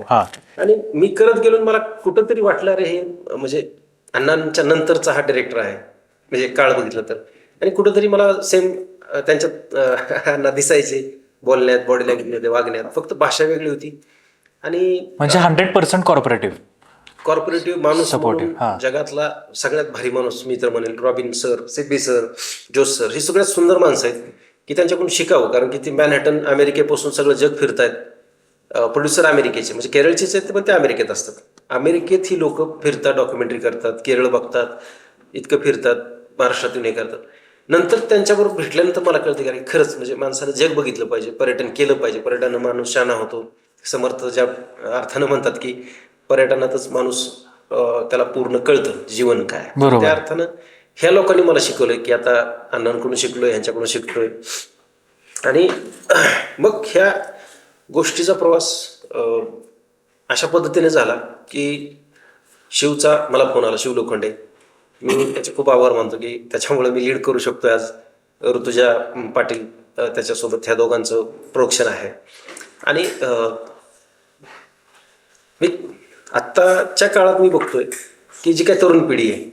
आणि मी करत गेलो, मला कुठंतरी वाटलं रे हे म्हणजे अण्णांच्या नंतरचा हा डायरेक्टर आहे, म्हणजे काळ बघितलं तर. आणि कुठंतरी मला सेम त्यांच्यात अण्णा दिसायचे, बोलण्यात, बॉडी लँग्वेजमध्ये, वागण्यात. फक्त भाषा वेगळी होती. आणि म्हणजे 100% कॉर्पोरेटिव्ह माणूस म्हणून जगातला सगळ्यात भारी माणूस मी तर म्हणेल रॉबिन सर, सिद्धी सर, जोस सर, ही सगळ्यात सुंदर माणसं आहेत की त्यांच्याकडून शिकावं. कारण की ते मॅनहॅटन अमेरिकेपासून सगळं जग फिरतायत. प्रोड्युसर अमेरिकेचे, म्हणजे केरळचेच आहेत पण ते अमेरिकेत असतात. अमेरिकेत ही लोक फिरतात, डॉक्युमेंटरी करतात, केरळ बघतात, इतकं फिरतात, महाराष्ट्रातून हे करतात. नंतर त्यांच्याबरोबर भेटल्यानंतर मला कळतं की खरंच म्हणजे माणसानं जग बघितलं पाहिजे, पर्यटन केलं पाहिजे. पर्यटनानं माणूस शहाणा होतो. समर्थ ज्या अर्थानं म्हणतात की पर्यटनातच माणूस त्याला पूर्ण कळतं जीवन काय. त्या अर्थानं ह्या लोकांनी मला शिकवलंय की आता अण्णांकडून शिकलोय, ह्यांच्याकडून शिकतोय. आणि मग ह्या गोष्टीचा प्रवास अशा पद्धतीने झाला की शिवचा मला फोन आला, शिव लोखंडे. मी त्याचे खूप आभार मानतो की त्याच्यामुळे मी लीड करू शकतोय आज. ऋतुजा पाटील त्याच्यासोबत ह्या दोघांचं प्रोडक्शन आहे. आणि मी आत्ताच्या काळात मी बघतोय की जी काय तरुण पिढी आहे,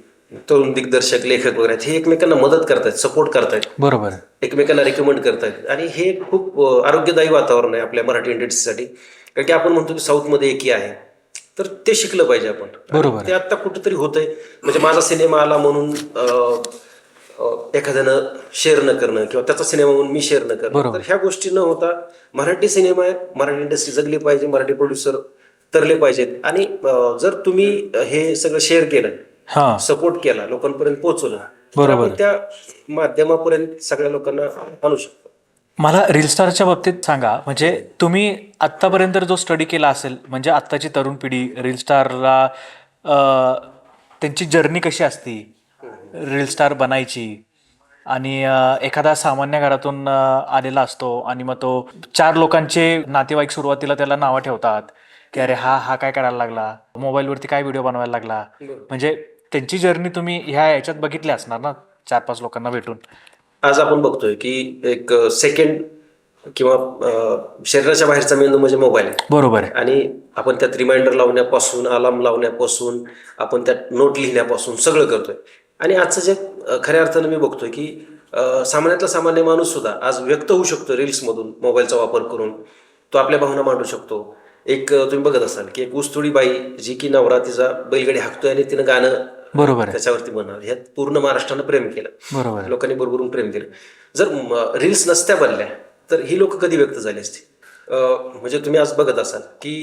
तरुण दिग्दर्शक, लेखक वगैरे हे एकमेकांना मदत करतायत, सपोर्ट करतायत, बरोबर, एकमेकांना रेकमेंड करतायत. आणि हे खूप आरोग्यदायी वातावरण आहे आपल्या मराठी इंडस्ट्रीसाठी. कारण की आपण म्हणतो की साऊथमध्ये एकी आहे, तर ते शिकलं पाहिजे आपण. बरोबर. ते आता कुठंतरी होतंय. म्हणजे माझा सिनेमा आला म्हणून एखाद्यानं शेअर न करणं, किंवा त्याचा सिनेमा म्हणून मी शेअर न करणं, तर ह्या गोष्टी न होता मराठी सिनेमा आहेत, मराठी इंडस्ट्री जगली पाहिजे, मराठी प्रोड्युसर तरले पाहिजेत. आणि जर तुम्ही हे सगळं शेअर केलं, सपोर्ट केला, लोकांपर्यंत पोहोचवलं, बरोबर, त्या माध्यमापर्यंत सगळ्या लोकांना आणू शकतो. मला रील स्टारच्या बाबतीत सांगा, म्हणजे तुम्ही आत्तापर्यंत जो स्टडी केला असेल, म्हणजे आत्ताची तरुण पिढी रील स्टारला त्यांची जर्नी कशी असती रील स्टार बनायची, आणि एखादा सामान्य घरातून आलेला असतो आणि मग तो 4 लोकांचे नातेवाईक सुरुवातीला त्याला नावं ठेवतात की अरे हा काय करायला लागला, मोबाईलवरती काय व्हिडिओ बनवायला लागला. म्हणजे त्यांची जर्नी तुम्ही ह्या याच्यात बघितली असणार ना, 4-5 लोकांना भेटून. आज आपण बघतोय की एक सेकंड किंवा शरीराच्या बाहेरचा मेंदू म्हणजे मोबाईल आहे. बरोबर आहे. आणि आपण त्यात रिमाइंडर लावण्यापासून, अलार्म लावण्यापासून, आपण त्यात नोट लिहिण्यापासून सगळं करतोय. आणि आजचं जे खऱ्या अर्थानं मी बघतोय की सामान्यातला सामान्य माणूस सुद्धा आज व्यक्त होऊ शकतो रील्समधून, मोबाईलचा वापर करून. तो आपल्या भावना मांडू शकतो. एक तुम्ही बघत असाल की एक ऊसतोडी बाई जी की नवरा तिचा बैलगाडी हाकतोय आणि तिनं गाणं बरोबर त्याच्यावरती बनवलं. ह्यात पूर्ण महाराष्ट्रानं प्रेम केलं, बरोबर, लोकांनी भरभरून प्रेम केलं. जर रील्स नसत्या बनल्या तर ही लोक कधी व्यक्त झाली असती. म्हणजे तुम्ही आज बघत असाल की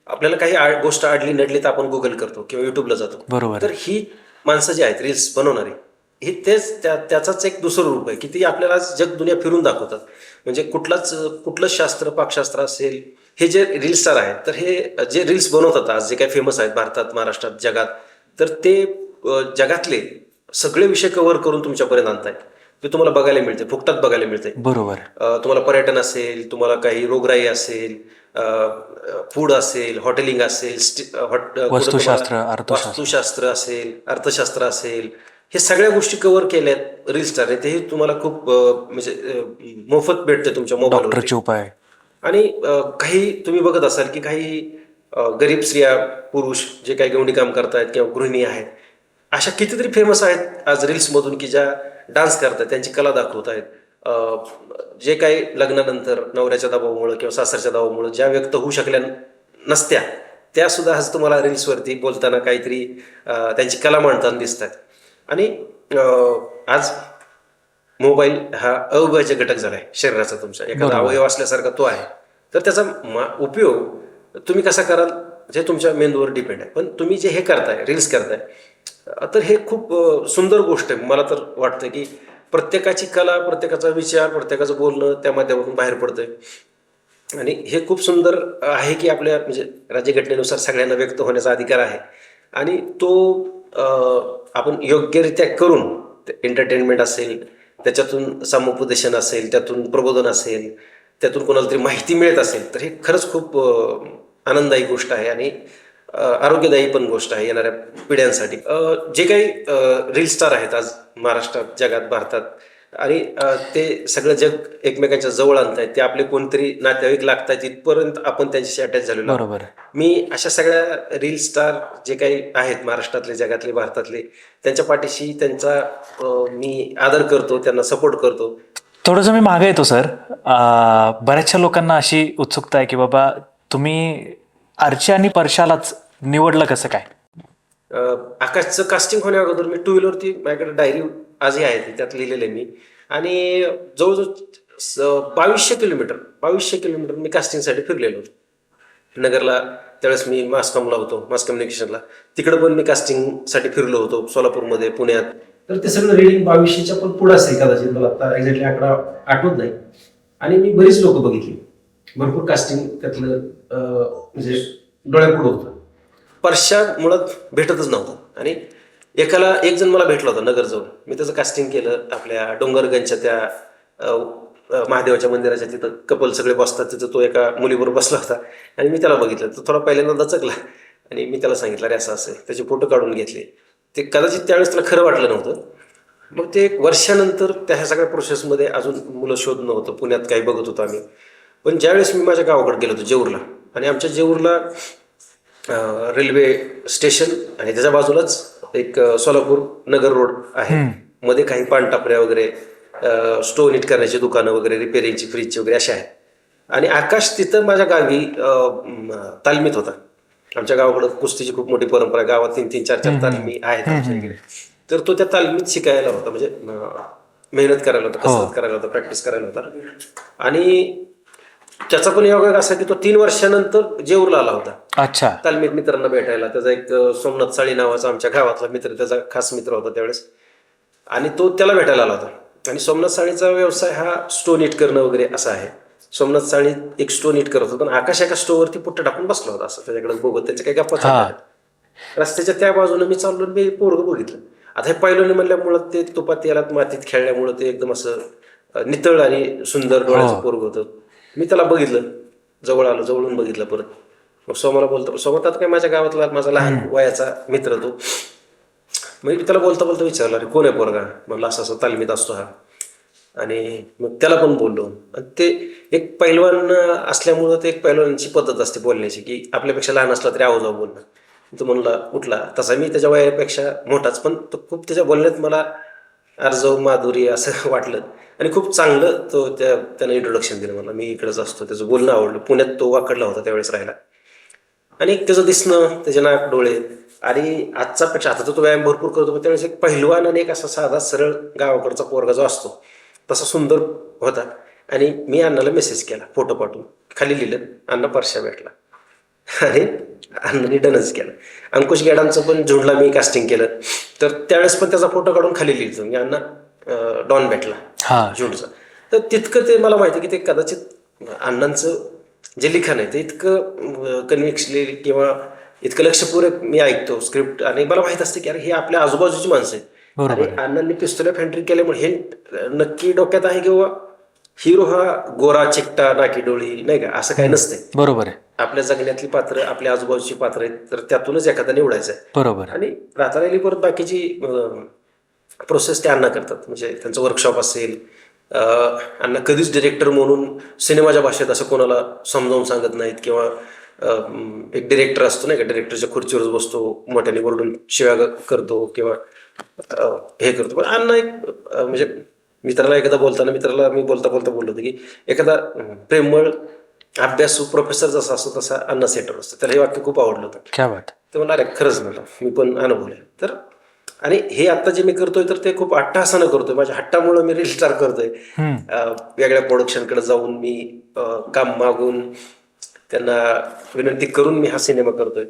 आपल्याला काही गोष्ट आडली नडली तर आपण गुगल करतो किंवा युट्यूबला जातो. बरोबर. तर ही माणसं जी आहेत रील्स बनवणारी, त्याचाच एक दुसरं रूप आहे की ती आपल्याला जग दुनिया फिरून दाखवतात. म्हणजे कुठलं शास्त्र पाकशास्त्र असेल, हे जे रील स्टार आहेत, तर हे जे रील्स बनवतात आज जे काही फेमस आहेत भारतात, महाराष्ट्रात, जगात, तर ते जगातले सगळे विषय कव्हर करून तुमच्यापर्यंत आणतायत. ते तुम्हाला बघायला मिळते, फुकटात बघायला मिळते. बरोबर. तुम्हाला पर्यटन असेल, तुम्हाला काही रोगराई असेल, फूड असेल, हॉटेलिंग असेल, वास्तुशास्त्र, अर्थशास्त्र. वास्तुशास्त्र असेल, अर्थशास्त्र असेल, हे सगळ्या गोष्टी कव्हर केल्यात रील स्टारने. तेही तुम्हाला खूप मोफत भेटते तुमच्या मोबाईलवर. डॉक्टरचे उपाय. आणि काही तुम्ही बघत असाल की काही गरीब स्त्रिया, पुरुष जे काही गवंडी काम करतायत किंवा गृहिणी आहेत, अशा कितीतरी फेमस आहेत आज रील्समधून की ज्या डान्स करतात, त्यांची कला दाखवत आहेत. जे काही लग्नानंतर नवऱ्याच्या दबावामुळे किंवा सासरच्या दबावामुळे ज्या व्यक्त होऊ शकल्या नसत्या, त्या सुद्धा आज तुम्हाला रील्सवरती बोलताना काहीतरी त्यांची कला मांडताना दिसतात. आणि आज मोबाईल हा अविभाज्य घटक झाला आहे शरीराचा. तुमचा एखादा अवयव असल्यासारखा तो आहे. तर त्याचा उपयोग तुम्ही कसा कराल जे तुमच्या मेंदूवर डिपेंड आहे. पण तुम्ही जे हे करताय, रील्स करताय, तर हे खूप सुंदर गोष्ट आहे. मला तर वाटतं की प्रत्येकाची कला, प्रत्येकाचा विचार, प्रत्येकाचं बोलणं त्या माध्यमातून बाहेर पडतंय. आणि हे खूप सुंदर आहे की आपल्या म्हणजे राज्यघटनेनुसार सगळ्यांना व्यक्त होण्याचा अधिकार आहे. आणि तो आपण योग्यरित्या करून, एंटरटेनमेंट असेल, त्याच्यातून समुपदेशन असेल, त्यातून प्रबोधन असेल, त्यातून कोणाला तरी माहिती मिळत असेल, तर हे खरंच खूप आनंददायी गोष्ट आहे आणि आरोग्यदायी पण गोष्ट आहे येणाऱ्या पिढ्यांसाठी. जे काही रील स्टार आहेत आज महाराष्ट्रात, जगात, भारतात, आणि ते सगळं जग एकमेकांच्या जवळ आणतायत. ते आपले कोणतरी नातेवाईक लागतायत, इथपर्यंत आपण त्यांच्याशी अटॅच झालेलो आहोत. बरोबर. मी अशा सगळ्या रील स्टार जे काही आहेत महाराष्ट्रातले, जगातले, भारतातले, त्यांच्या पाठीशी त्यांचा मी आदर करतो, त्यांना सपोर्ट करतो. थोडंसं मी मागे येतो सर. बऱ्याचशा लोकांना अशी उत्सुकता आहे की बाबा तुम्ही अर्ची आणि परशालाच निवडलं कसं काय? आकाशचं कास्टिंग होण्या अगोदर मी 2 व्हीलरवरती, माझ्याकडे डायरी आजही आहे, त्यात लिहिलेलं आहे मी. आणि जवळजवळ 2200 किलोमीटर मी कास्टिंगसाठी फिरलेलो होतो. नगरला त्यावेळेस मी मास कॉमला होतो, मास कम्युनिकेशनला. तिकडं पण मी कास्टिंगसाठी फिरलो होतो, सोलापूरमध्ये, पुण्यात. तर ते सगळं रीडिंग 2200च्या पण पुढं असेल कदाचित, मला आता एक्झॅक्टली आकडा आठवत नाही. आणि मी बरीच लोक बघितली, भरपूर कास्टिंग त्यातलं म्हणजे डोळ्यापुढं होतं. परशा मुळात भेटतच नव्हता. आणि एक जण मला भेटला होता नगरजवळ. मी त्याचं कास्टिंग केलं. आपल्या डोंगरगंजच्या त्या महादेवाच्या मंदिराच्या तिथं कपल सगळे बसतात, तिथं तो एका मुलीबरोबर बसला होता. आणि मी त्याला बघितलं, तो थोडा पहिल्यांदा दचकला. आणि मी त्याला सांगितलं, अरे असं असं. त्याचे फोटो काढून घेतले. ते कदाचित त्यावेळेस त्याला खरं वाटलं नव्हतं. मग ते 1 वर्षानंतर त्या सगळ्या प्रोसेसमध्ये अजून मुलं शोधणं होतं. पुण्यात काही बघत होतो आम्ही. पण ज्यावेळेस मी माझ्या गावाकडे गेलो होतो, जेऊरला, आणि आमच्या जेऊरला रेल्वे स्टेशन आणि त्याच्या बाजूलाच एक सोलापूर नगर रोड आहे. मध्ये काही पानटापऱ्या वगैरे, स्टोव नीट करण्याची दुकानं वगैरे, रिपेरिंगची, फ्रीजची वगैरे अशा आहेत. आणि आकाश तिथं माझ्या गावी तालमीत होता. आमच्या गावाकडं कुस्तीची खूप मोठी परंपरा आहे. गावात 3-3, 4-4 तालमी आहेत आमच्या इकडे. तर तो त्या तालमीत शिकायला होता, म्हणजे मेहनत करायला होता, कसरत करायला होता, प्रॅक्टिस करायला होता. आणि त्याचा पण योग असा की तो 3 वर्षानंतर जेऊरला आला होता. अच्छा. तालमीत मित्रांना भेटायला. त्याचा एक सोमनाथ साळी नावाचा आमच्या गावातला मित्र, त्याचा खास मित्र होता त्यावेळेस. आणि तो त्याला भेटायला आला होता. आणि सोमनाथ साळीचा व्यवसाय हा स्टोव नीट करणं वगैरे असा आहे. सोमनाथ साळी एक स्टोव नीट करत होता, पण आकाश एका स्टोवरती पुट्ट टाकून बसला होता असं त्याच्याकडे बघत. त्याच्या काही गप्पा चालल्या. रस्त्याच्या त्या बाजूने मी चाललो, मी पोरगं बघितलं. आता हे पहिल्याने म्हणल्यामुळं, ते तुपात तेलात मातीत खेळल्यामुळं ते एकदम असं नितळ आणि सुंदर डोळ्याचं पोरगं होतं. मी त्याला बघितलं, जवळ आलो, जवळून बघितलं परत. मग सोमाला बोलतो, सोमा आता काय माझ्या गावातला माझा लहान वयाचा मित्र तो. मग मी त्याला बोलता बोलता विचारलं, अरे कोण आहे पोरगा? म्हणलं असं असं तालमीत असतो हा. आणि मग त्याला पण बोललो. आणि ते एक पैलवान असल्यामुळं, ते एक पैलवानची पद्धत असते बोलण्याची, की आपल्यापेक्षा लहान असला तरी आवाजावर बोलणं. तो म्हणला उठला. तसा मी त्याच्या वयापेक्षा मोठाच, पण तो खूप त्याच्या बोलण्यात मला अर्जव माधुरी असं वाटलं. आणि खूप चांगलं त्यानं इंट्रोडक्शन दिलं मला. मी इकडेच असतो. त्याचं बोलणं आवडलं. पुण्यात तो वाकडला होता त्यावेळेस राहायला. आणि त्याचं दिसणं, त्याचे नाक, डोळे, आणि आजचा पेक्षा आता तो व्यायाम भरपूर करतो, पण त्यावेळेस एक पहिलवान आणि एक असा साधा सरळ गावाकडचा पोरगा जो असतो तसा सुंदर होता. आणि मी अण्णाला मेसेज केला, फोटो पाठवून. खाली लिहिलं, अण्णा परशा भेटला. आणि अण्णांनी डनच केलं. अंकुश गेडांचं पण झुंडला मी कास्टिंग केलं, तर त्यावेळेस पण त्याचा फोटो काढून खाली लिहितो मी, अण्णा डॉन भेटला हा. झुंडचा. तर तितकं ते मला माहिती की ते कदाचित अण्णांचं जे लिखाण आहे ते इतकं कन्व्हिक्सली किंवा इतकं लक्षपूर्वक मी ऐकतो स्क्रिप्ट, आणि मला माहित असते की अरे हे आपल्या आजूबाजूची माणसं आहेत. बरोबर आणि आहे. अण्णांनी पिस्तुल ऑफ एंट्री केल्यामुळे हे नक्की डोक्यात आहे किंवा हिरो हा गोरा चिकटा नाकी डोळी नाही का, असं काही नसतंय. बरोबर आहे. आपल्या जगण्यातली पात्र, आपल्या आजूबाजूची पात्र आहेत, तर त्यातूनच एखादा निवडायचं आहे. बरोबर आहे. आणि राहता परत बाकीची प्रोसेस ते अण्णा करतात. म्हणजे त्यांचं वर्कशॉप असेल, अण्णा कधीच डिरेक्टर म्हणून सिनेमाच्या भाषेत असं कोणाला समजावून सांगत नाहीत, किंवा एक डिरेक्टर असतो नाही का, डिरेक्टरच्या खुर्चीवर बसतो, मोठ्याने वरडून शिव्या करतो किंवा हे करतो. पण अण्णा एक म्हणजे मित्राला एकदा बोलताना मित्राला मी बोलता बोलता बोललो होतो की एखादा प्रेमळ अभ्यासू प्रोफेसर जसा असतो तसा अण्णा सेटर असतो. त्याला हे वाक्य खूप आवडलं होतं. क्या बात. ते म्हणलं अरे खरंच म्हणलं, मी पण अनुभवलंय. तर आणि हे आता जे मी करतोय तर ते खूप अट्टहासानं करतोय, माझ्या हट्टामुळं मी रील स्टार करतोय. वेगळ्या प्रोडक्शनकडे जाऊन मी काम मागून त्यांना विनंती करून मी हा सिनेमा करतोय.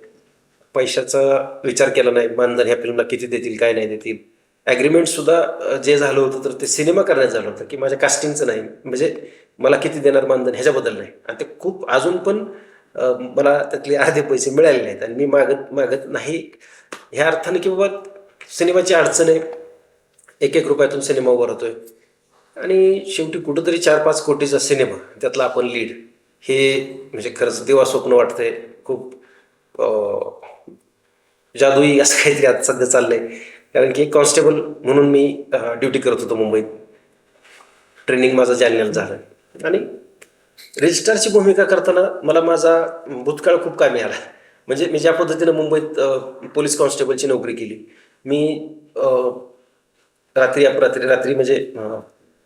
पैशाचा विचार केला नाही, मानधन ह्या फिल्मला किती देतील काय नाही देतील. ॲग्रीमेंट सुद्धा जे झालं होतं तर ते सिनेमा करण्यात झालं होतं, की माझ्या कास्टिंगचं नाही, म्हणजे मला किती देणार मानधन ह्याच्याबद्दल नाही. आणि ते खूप अजून पण मला त्यातले अर्धे पैसे मिळाले नाहीत, आणि मी मागत मागत नाही ह्या अर्थाने की बाबा सिनेमाची अडचण आहे, एक एक रुपयातून सिनेमा उभा राहतोय, आणि शेवटी कुठंतरी 4-5 कोटीचा सिनेमा त्यातला आपण लीड, हे म्हणजे खरंच देवा स्वप्न वाटतंय. खूप जादुई असं काहीतरी आज सध्या चाललंय. कारण की एक कॉन्स्टेबल म्हणून मी ड्युटी करत होतो मुंबईत, ट्रेनिंग माझं जालन्याला झालं, आणि रजिस्ट्रारची भूमिका करताना मला माझा भूतकाळ खूप कामी आला. म्हणजे मी ज्या पद्धतीनं मुंबईत पोलीस कॉन्स्टेबलची नोकरी केली, मी रात्री अपरात्री रात्री म्हणजे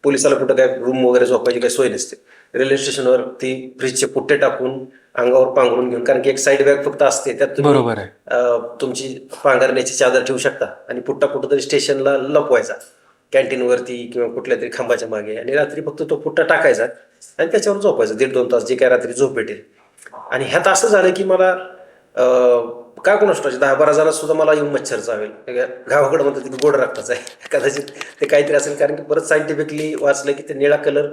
पोलिसाला कुठं काय रूम वगैरे झोपायची काही सोय नसते. रेल्वे स्टेशनवर ती फ्रीजचे पुट्टे टाकून अंगावर पांघरून घेऊन, कारण की एक साईड बॅग फक्त असते, त्यात बरोबर आहे. तुम्ही तुमची पांघरण्याची चादर ठेवू शकता, आणि पुट्टा कुठंतरी स्टेशनला लपवायचा कॅन्टीनवरती किंवा कुठल्या तरी खांबाच्या मागे, आणि रात्री फक्त तो पुट्टा टाकायचा आणि त्याच्यावर झोपायचं 1.5-2 तास, जे काय रात्री झोप भेटेल. आणि ह्यात असं झालं की मला काय कोणाच 10-12 जणात सुद्धा मला येऊन मच्छर चावेल. गावाकडं म्हणतात की गोड रक्ताचं आहे, कदाचित ते काहीतरी असेल. कारण की परत सायंटिफिकली वाचलं की ते निळा कलर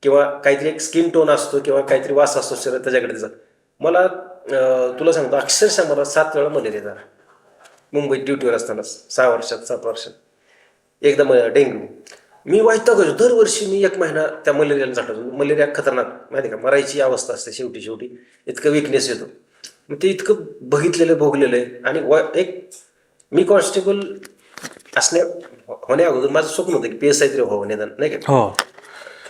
किंवा काहीतरी एक स्किन टोन असतो किंवा काहीतरी वास असतो शरीरात, त्याच्याकडे जा. मला तुला सांगतो अक्षरशः मला 7 वेळा मलेरिया झाला मुंबईत ड्युटीवर असताना, 7 वर्षात एकदम डेंग्यू. मी वैतागलो, दरवर्षी मी 1 महिना त्या मलेरियाला झाटतो. मलेरिया खतरनाक माहिती का, मरायची अवस्था असते शेवटी इतकं विकनेस येतो. मग ते इतकं बघितलेलं भोगलेलं आहे. आणि एक मी कॉन्स्टेबल होण्या अगोदर माझं स्वप्न होतं की PSI तरी व्हावं निदान, नाही का. हो.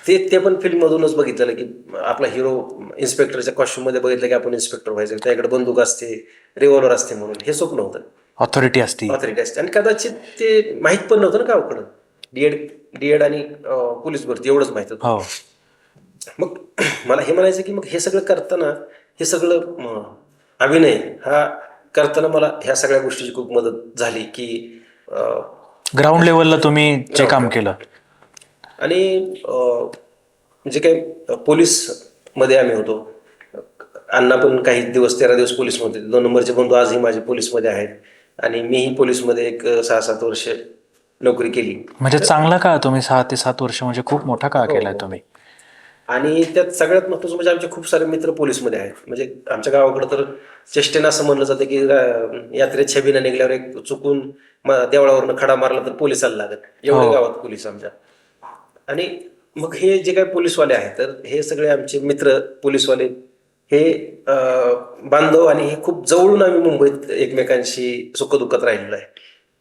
ते पण फिल्ममधूनच बघितलेलं की आपला हिरो इन्स्पेक्टरच्या कॉस्ट्युममध्ये बघितलं की आपण इन्स्पेक्टर व्हायचं, त्याकडे बंदूक असते, रिव्हॉल्वर असते, म्हणून हे स्वप्न होतं. ऑथॉरिटी असते. आणि कदाचित ते माहीत पण नव्हतं ना गावाकडं. डीएड आणि पोलीस भरती एवढंच माहित होतं. हो. मग मला हे म्हणायचं की मग हे सगळं करताना, हे सगळं अभिनय हा करताना मला ह्या सगळ्या गोष्टीची खूप मदत झाली की ग्राउंड लेवलला तुम्ही जे काम केलं. आणि जे काही पोलीसमध्ये आम्ही होतो, अण्णा पण काही दिवस 13 दिवस पोलीसमध्ये, 2 नंबरचे बंधू आजही माझे पोलीसमध्ये आहेत, आणि मीही पोलीसमध्ये एक 6-7 वर्ष नोकरी केली. म्हणजे चांगला काळ, तुम्ही 6 ते 7 वर्ष म्हणजे खूप मोठा काळ केलाय तुम्ही. आणि त्यात सगळ्यात महत्त्वाचं म्हणजे आमचे खूप सारे मित्र पोलीसमध्ये आहेत. म्हणजे आमच्या गावाकडं तर चेष्टेनं असं म्हणलं जातं की यात्रेत छबिना निघल्यावर एक चुकून देवळावरनं खडा मारला तर पोलिसाला लागत, एवढे गावात पोलीस आमच्या. आणि मग हे जे काही पोलीसवाले आहेत, तर हे सगळे आमचे मित्र पोलीसवाले, हे बांधव, आणि हे खूप जवळून आम्ही मुंबईत एकमेकांशी सुखदुःखात राहिलेलो आहे.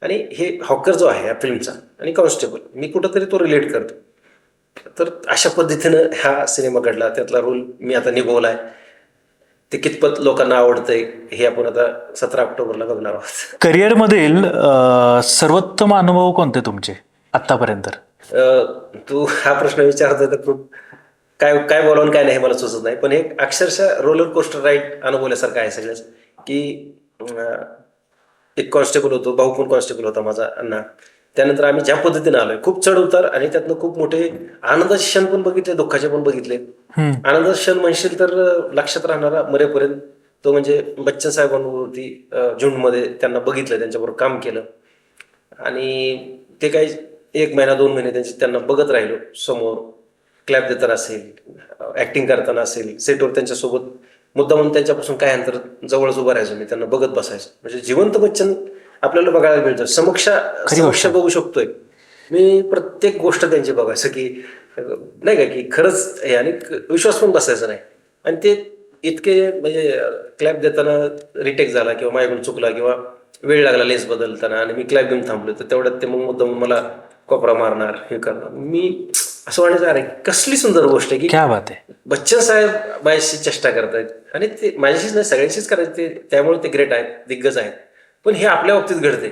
आणि हे हॉकर जो आहे या फिल्मचा आणि कॉन्स्टेबल, मी कुठंतरी तो रिलेट करतो. तर अशा पद्धतीनं हा सिनेमा घडला, त्यातला रोल मी आता निभवलाय. ते कितपत लोकांना आवडतंय हे आपण आता 17 ऑक्टोबरला बघणार आहोत. करिअरमधील सर्वोत्तम अनुभव कोणते तुमचे आतापर्यंत? तू हा प्रश्न विचारतोय तर खूप काय काय बोलावून काय नाही मला सुचत नाही. पण एक अक्षरशः रोलर कोस्टर राईड अनुभवल्यासारखं आहे सगळंच. की एक कॉन्स्टेबल होतो, भाऊ पण कॉन्स्टेबल होता माझा अण्णा. त्यानंतर आम्ही ज्या पद्धतीने आलोय, खूप चढ उतार, आणि त्यातनं खूप मोठे आनंदाचे क्षण पण बघितले, दुःखाचे पण बघितले. आनंदाचे क्षण म्हणशील तर लक्षात राहणारा मरेपर्यंत तो म्हणजे बच्चन साहेबांवरती झुंडमध्ये त्यांना बघितलं, त्यांच्याबरोबर काम केलं आणि ते काही 1 महिना 2 महिने त्यांना बघत राहिलो समोर, क्लॅप देताना असेल, ऍक्टिंग करताना असेल, सेटवर त्यांच्यासोबत मुद्दामून त्यांच्यापासून काय अंतर जवळच उभं राहायचो मी, त्यांना बघत बसायचो. म्हणजे जिवंत बच्चन आपल्याला बघायला मिळतं, समक्ष बघू शकतोय मी. प्रत्येक गोष्ट त्यांची बघायचं की नाही का, की खरंच हे, आणि विश्वास पण बसायचा नाही. आणि ते इतके म्हणजे क्लॅप देताना रिटेक झाला किंवा माझ्याकडून चुकला किंवा वेळ लागला लेन्स बदलताना आणि मी क्लॅप देऊन थांबलो, तर तेवढ्यात ते मग मुद्दाम मला कोपरा मारणार, हे करणार. मी असं वाटायचं अरे कसली सुंदर गोष्ट आहे की क्या बात आहे. बच्चन साहेब माझ्याशी चेष्टा करतायत आणि ते माझ्याशीच नाही सगळ्यांशीच करायचे ते, त्यामुळे ते ग्रेट आहेत, दिग्गज आहेत. पण हे आपल्या बाबतीत घडते,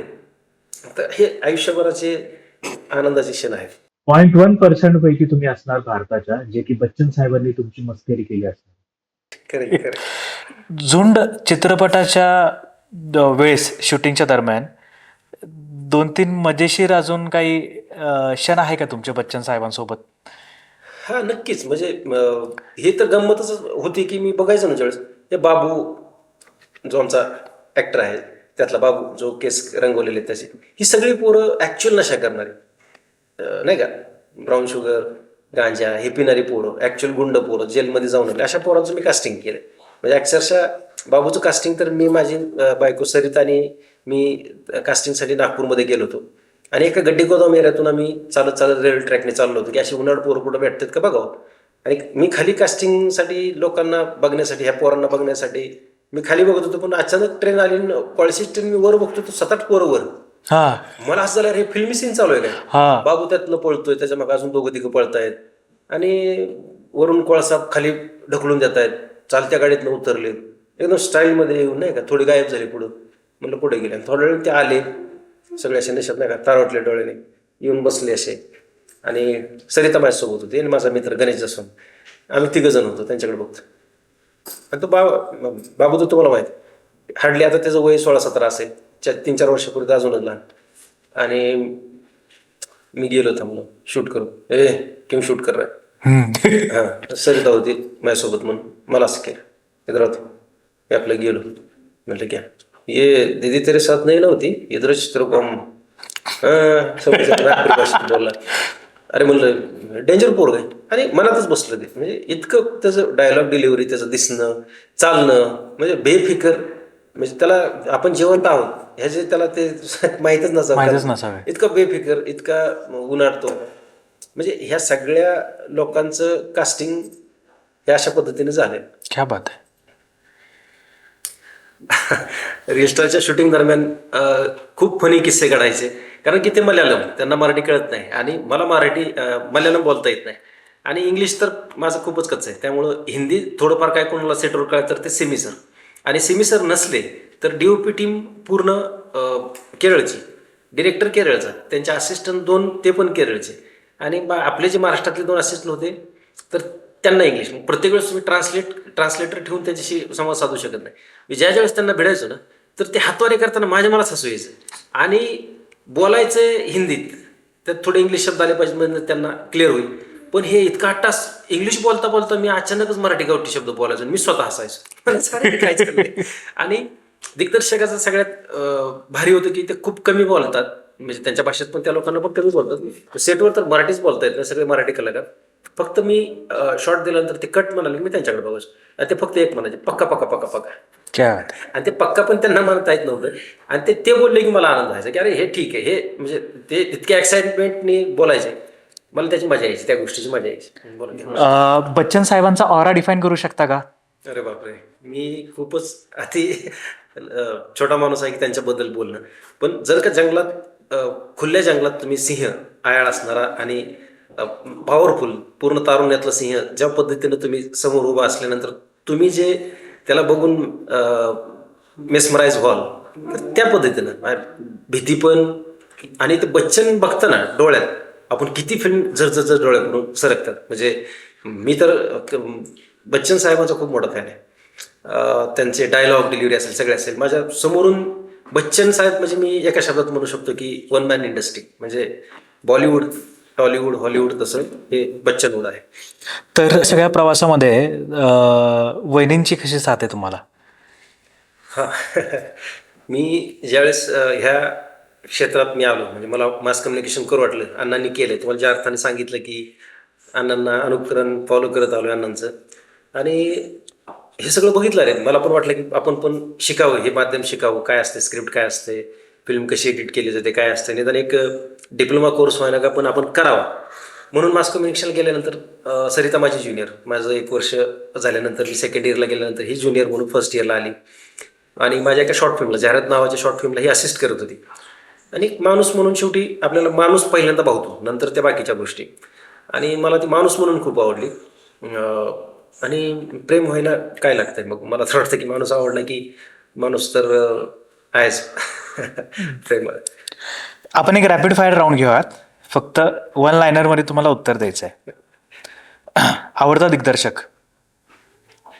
तर हे आयुष्यभराचे आनंदाचे क्षण आहेत. 0.1% पैकी तुम्ही असणार भारताच्या, जे की बच्चन साहेबांनी तुमची मस्करी केली असणार. Correct correct. झुंड चित्रपटाच्या वेळेस शूटिंगच्या दरम्यान 2-3 मजेशीर अजून काही क्षण आहे का तुमच्या बच्चन साहेबांसोबत? हा नक्कीच. म्हणजे हे तर गंमतच होती की मी बघायचो ना ज्यावेळेस, हे बाबू जो आमचा ऍक्टर आहे त्यातला बाबू, जो केस रंगवलेले त्याचे, ही सगळी पोरं ऍक्च्युअल नशा करणारी, नाही का, ब्राऊन शुगर, गांजा हे पिणारी पोरं, ऍक्च्युअल गुंड पोरं, जेलमध्ये जाऊन आले, अशा पोरांचं मी कास्टिंग केलं. म्हणजे अक्षरशः बाबूचं कास्टिंग तर मी, माझी बायको सरिता आणि मी कास्टिंगसाठी नागपूरमध्ये गेलो होतो. आणि एका गड्डी गोदाम एरियातून आम्ही चालत चालत रेल्वे ट्रॅकने चाललो होतो की अशी उन्हाळ पोरं कुठं भेटतात का बघावं. आणि मी खाली कास्टिंगसाठी, लोकांना बघण्यासाठी, ह्या पोरांना बघण्यासाठी मी खाली बघत होतो. पण अचानक ट्रेन आली, पॉलिसीच ट्रेन, मी वर बघतो तो 7-8 पोरं वर. मला असं झालं हे फिल्मी सीन चालू आहे काय, बाबू त्यातनं पळतोय, त्याच्या मग अजून 2-3 पळतायत आणि वरून कोळसा खाली ढकलून देत आहेत, चालत्या गाडीतनं उतरले एकदम स्टाईलमध्ये येऊन, नाही का, थोडी गायब झाली पुढं. म्हणलं पुढे गेले, थोड्या वेळ ते आले सगळे असे नशेत, नाही का, तारवटले डोळ्याने येऊन बसले असे. आणि सरिता माझ्यासोबत होती आणि माझा मित्र गणेश जसवंत, आम्ही 3 जण होतो त्यांच्याकडे बघतो. आणि तो बाबू तर तुम्हाला माहिती, हार्डली आता त्याचं वय 16-17 असेल, 3-4 वर्षापूर्वी अजूनच लहान. आणि मी गेलो, थांबलो शूट करू, केम शूट कर रहा है. हा, सरिता होती माझ्यासोबत म्हणून मला असं केलं, इधर होतो मी, आपलं गेलो. म्हटलं क्या ये दीदी तेरे साथ नाही नव्हती, इधरच तर बोलला. अरे म्हणलं डेंजर पोरग आहे. आणि मनातच बसलं ते, म्हणजे इतकं त्याचं डायलॉग डिलिव्हरी, त्याचं दिसणं, चालणं, म्हणजे बेफिकर, म्हणजे त्याला आपण जिवंत आहोत ह्याचे त्याला ते माहीतच नसावं, इतकं बेफिकर, इतका उन्हाळतो. म्हणजे ह्या सगळ्या लोकांचं कास्टिंग हे अशा पद्धतीने झालंय. क्या बात आहे. रीलस्टारच्या शूटिंग दरम्यान खूप फनी किस्से घडायचे, कारण की ते मल्याळम, त्यांना मराठी कळत नाही आणि मला मल्याळम बोलता येत नाही आणि इंग्लिश तर माझं खूपच कच्चं आहे. त्यामुळं हिंदी थोडंफार काय कोणाला सेटवर कळत तर ते सेमी सर, आणि सेमी सर नसले तर DOP टीम पूर्ण केरळची, डिरेक्टर केरळचा, त्यांचे असिस्टंट 2 ते पण केरळचे, आणि आपले जे महाराष्ट्रातले 2 असिस्टंट होते तर त्यांना इंग्लिश. प्रत्येक वेळेस तुम्ही ट्रान्सलेटर ठेवून त्यांच्याशी संवाद साधू शकत नाही. मी ज्या वेळेस त्यांना भेटायचो ना, तर ते हातवारे करताना मलाच हसू यायचं आणि बोलायचं हिंदीत, त्यात थोडे इंग्लिश शब्द आले पाहिजे म्हणजे त्यांना क्लिअर होईल. पण हे इतका तास इंग्लिश बोलता बोलता मी अचानकच मराठी गावठी शब्द बोलायचो, मी स्वतः हसायचो. आणि दिग्दर्शकाचं सगळ्यात भारी होतं की ते खूप कमी बोलतात, म्हणजे त्यांच्या भाषेत पण त्या लोकांना पण कमी बोलतात. सेटवर तर मराठीच बोलता येत नाही, सगळे मराठी कलाकार. फक्त मी शॉर्ट दिल्यानंतर ते कट म्हणाले, मी त्यांच्याकडे बघायचो आणि ते फक्त एक म्हणायचे, पक्का पक्का पक्का पक्का. आणि ते पक्का पण त्यांना म्हणता येत नव्हतं, आणि ते बोलले की मला आनंद व्हायचा की अरे हे ठीक आहे, हे म्हणजे ते इतक्या एक्साइटमेंटने बोलायचे, मला त्याची मजा यायची, त्या गोष्टीची मजा यायची. बच्चन साहेबांचा ऑरा डिफाईन करू शकता का? अरे बापरे, मी खूपच अति छोटा माणूस आहे की त्यांच्याबद्दल बोलणं. पण जर का जंगलात, खुल्या जंगलात तुम्ही सिंह, आयाळ असणारा आणि पॉवरफुल पूर्ण तारुण्यातला सिंह ज्या पद्धतीनं तुम्ही समोर उभा असल्यानंतर तुम्ही जे त्याला बघून मेस्मराईज व्हाल, त्या पद्धतीनं भीती पण, आणि ते बच्चन बघताना डोळ्यात आपण किती फिल्म जर डोळ्याकडून सरकतात. म्हणजे मी तर बच्चन साहेबांचा खूप मोठा फॅन आहे. त्यांचे डायलॉग डिलिव्हरी असेल, सगळे असेल, माझ्या समोरून बच्चन साहेब म्हणजे मी एका शब्दात म्हणू शकतो की 1 मॅन इंडस्ट्री. म्हणजे बॉलिवूड, टॉलिवूड, हॉलिवूड, तसं हे बच्चनवूड आहे. तर सगळ्या प्रवासामध्ये वहिनींची कशी साथ आहे तुम्हाला? हां. मी ज्यावेळेस ह्या क्षेत्रात मी आलो म्हणजे मला मास कम्युनिकेशन करू वाटलं, अण्णांनी केलं. तुम्हाला ज्या अर्थाने सांगितलं की अण्णांना अनुकरण फॉलो करत आलो अण्णांचं. आणि हे सगळं बघितलं रे, मला पण वाटलं की आपण पण शिकावं, हे माध्यम शिकावं, काय असते स्क्रिप्ट, काय असते फिल्म, कशी एडिट केली जाते, काय असते. निदान एक डिप्लोमा कोर्स व्हायला का पण आपण करावा. म्हणून मास कम्युनिकेशन गेल्यानंतर सरिता माझी ज्युनियर, माझं 1 वर्ष झाल्यानंतर मी सेकंड इयरला गेल्यानंतर ही ज्युनियर म्हणून फर्स्ट इयरला आली. आणि माझ्या एका शॉर्ट फिल्मला, जाहिरात नावाच्या शॉर्ट फिल्मला ही असिस्ट करत होती. आणि एक माणूस म्हणून शेवटी आपल्याला माणूस पहिल्यांदा भावतो, नंतर त्या बाकीच्या गोष्टी. आणि मला ती माणूस म्हणून खूप आवडली. आणि प्रेम व्हायला काय लागतंय मग, मला तर वाटतं की माणूस आवडला की माणूस तर आहेच. प्रेम. आपण एक रॅपिड फायर राऊंड घेऊयात. फक्त 1 लायनरमध्ये तुम्हाला उत्तर द्यायचं आहे. आवडता दिग्दर्शक,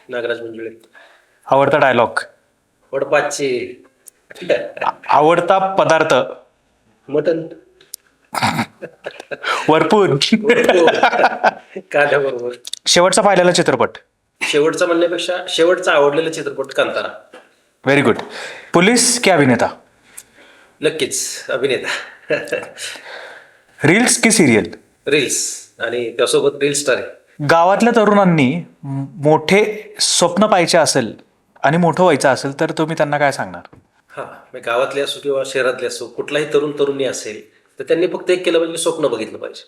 नागराज मंजुळे. आवडता डायलॉग, वडपाचे. आवडता पदार्थ, मटन. वरपूर, कांद्याबरोबर. शेवटचा पाहिलेला चित्रपट. शेवटचा म्हणण्यापेक्षा शेवटचा आवडलेला चित्रपट कांतारा. Very good. पोलीस की अभिनेता, नक्कीच अभिनेता. रील्स की सिरियल. रील्स, आणि त्यासोबत रील स्टार आहे. गावातल्या तरुणांनी मोठे स्वप्न पाहायचे असेल आणि मोठं व्हायचं असेल तर तुम्ही त्यांना काय सांगणार? हा, म्हणजे गावातले असो किंवा शहरातले असो, कुठलाही तरुणी असेल तर त्यांनी फक्त एक केलं पाहिजे, स्वप्न बघितलं पाहिजे.